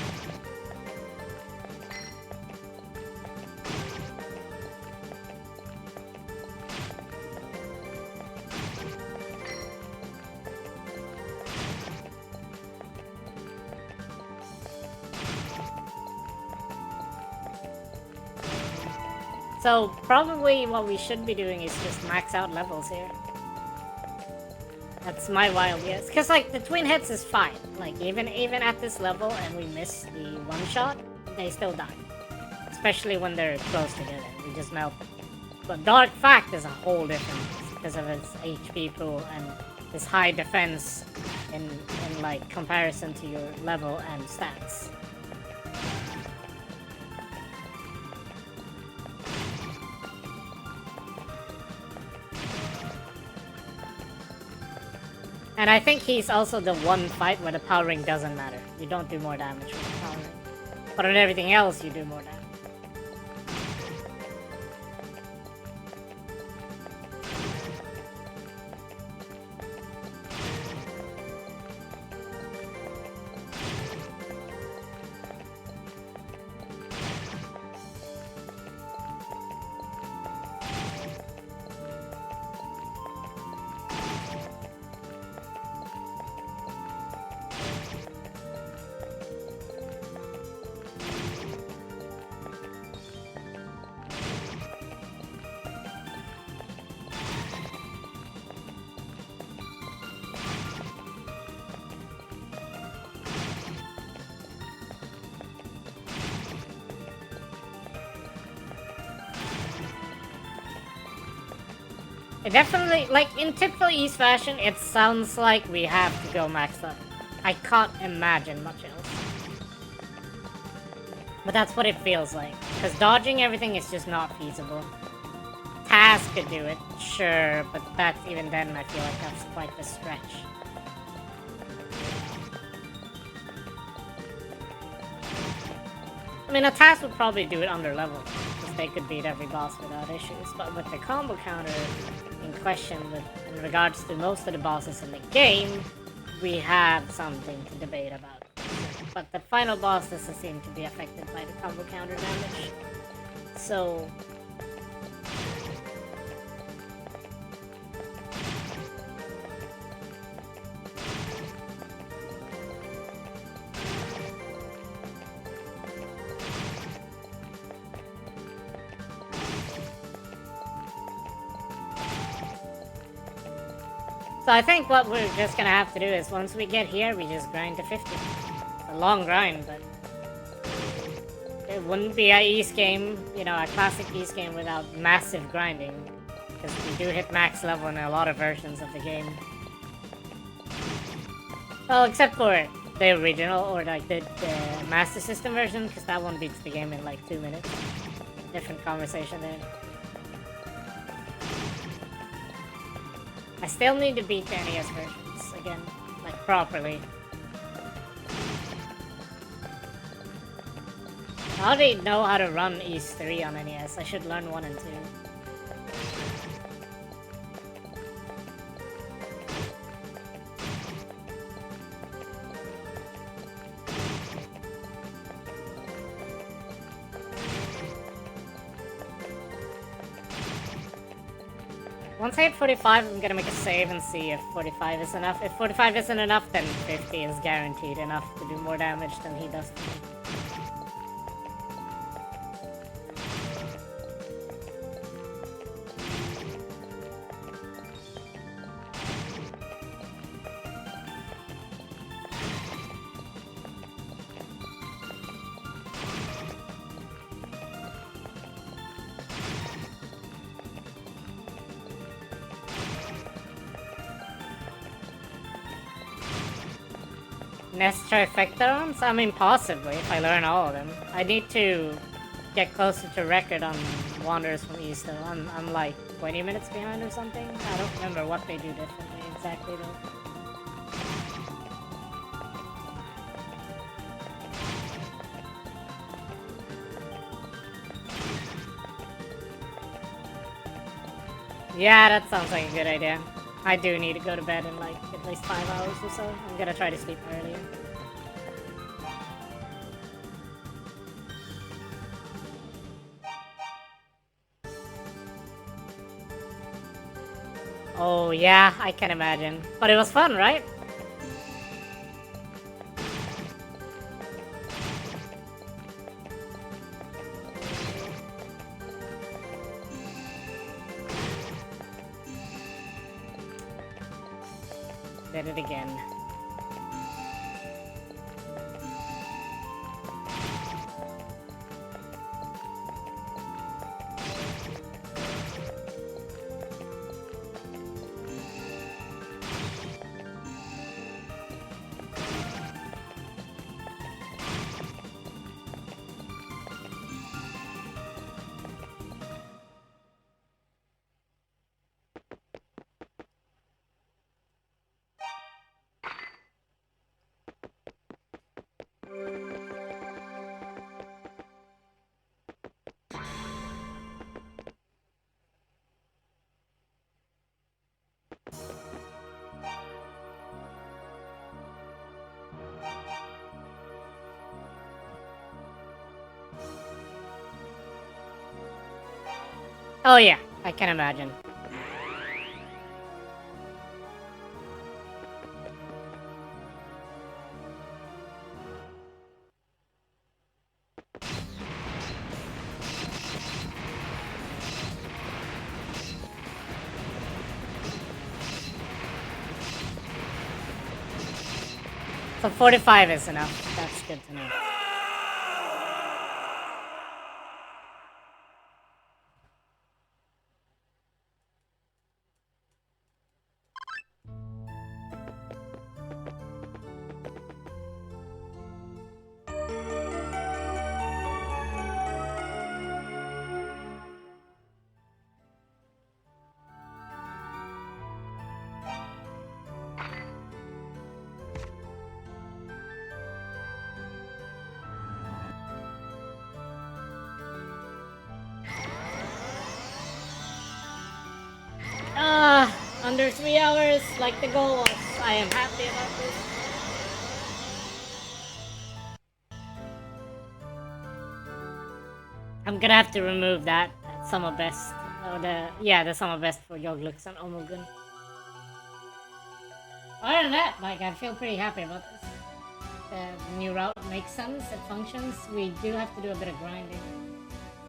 So, probably what we should be doing is just max out levels here. That's my wild guess. Because, like, the twin hits is fine. Like, even at this level and we miss the one shot, they still die. Especially when they're close together. We just melt. But Dark Fact is a whole different because of its HP pool and this high defense in like, comparison to your level and stats. And I think he's also the one fight where the power ring doesn't matter. You don't do more damage with the power ring. But on everything else, you do more damage. It definitely, like, in typical East fashion, it sounds like we have to go max up. I can't imagine much else. But that's what it feels like. Because dodging everything is just not feasible. Taz could do it, sure, but that's, even then, I feel like that's quite the stretch. I mean, a Taz would probably do it under level. Because they could beat every boss without issues. But with the combo counter in question, in regards to most of the bosses in the game, we have something to debate about. But the final boss doesn't seem to be affected by the combo counter damage. So... So I think what we're just gonna have to do is once we get here, we just grind to 50. It's a long grind, but it wouldn't be a East game, you know, a classic East game without massive grinding. Because we do hit max level in a lot of versions of the game. Well, except for the original or like the Master System version, because that one beats the game in like 2 minutes. Different conversation there. I still need to beat the NES versions again, like properly. I already know how to run East 3 on NES. I should learn 1 and 2. Once I hit 45, I'm gonna make a save and see if 45 is enough. If 45 isn't enough, then 50 is guaranteed enough to do more damage than he does to me. NES trifecta runs? I mean, possibly, if I learn all of them. I need to get closer to record on Wanderers from East, though. I'm like 20 minutes behind or something. I don't remember what they do differently exactly, though. Yeah, that sounds like a good idea. I do need to go to bed in like at least 5 hours or so. I'm gonna try to sleep earlier. Oh yeah, I can imagine. But it was fun, right? Did it again. Oh yeah, I can imagine. So 45 is enough. That's good to know. Under 3 hours, like the goal was. I am happy about this. I'm gonna have to remove that summer best. Or the summer best for Yoglux and Omugun. Other than that, like, I feel pretty happy about this. The new route makes sense, it functions. We do have to do a bit of grinding.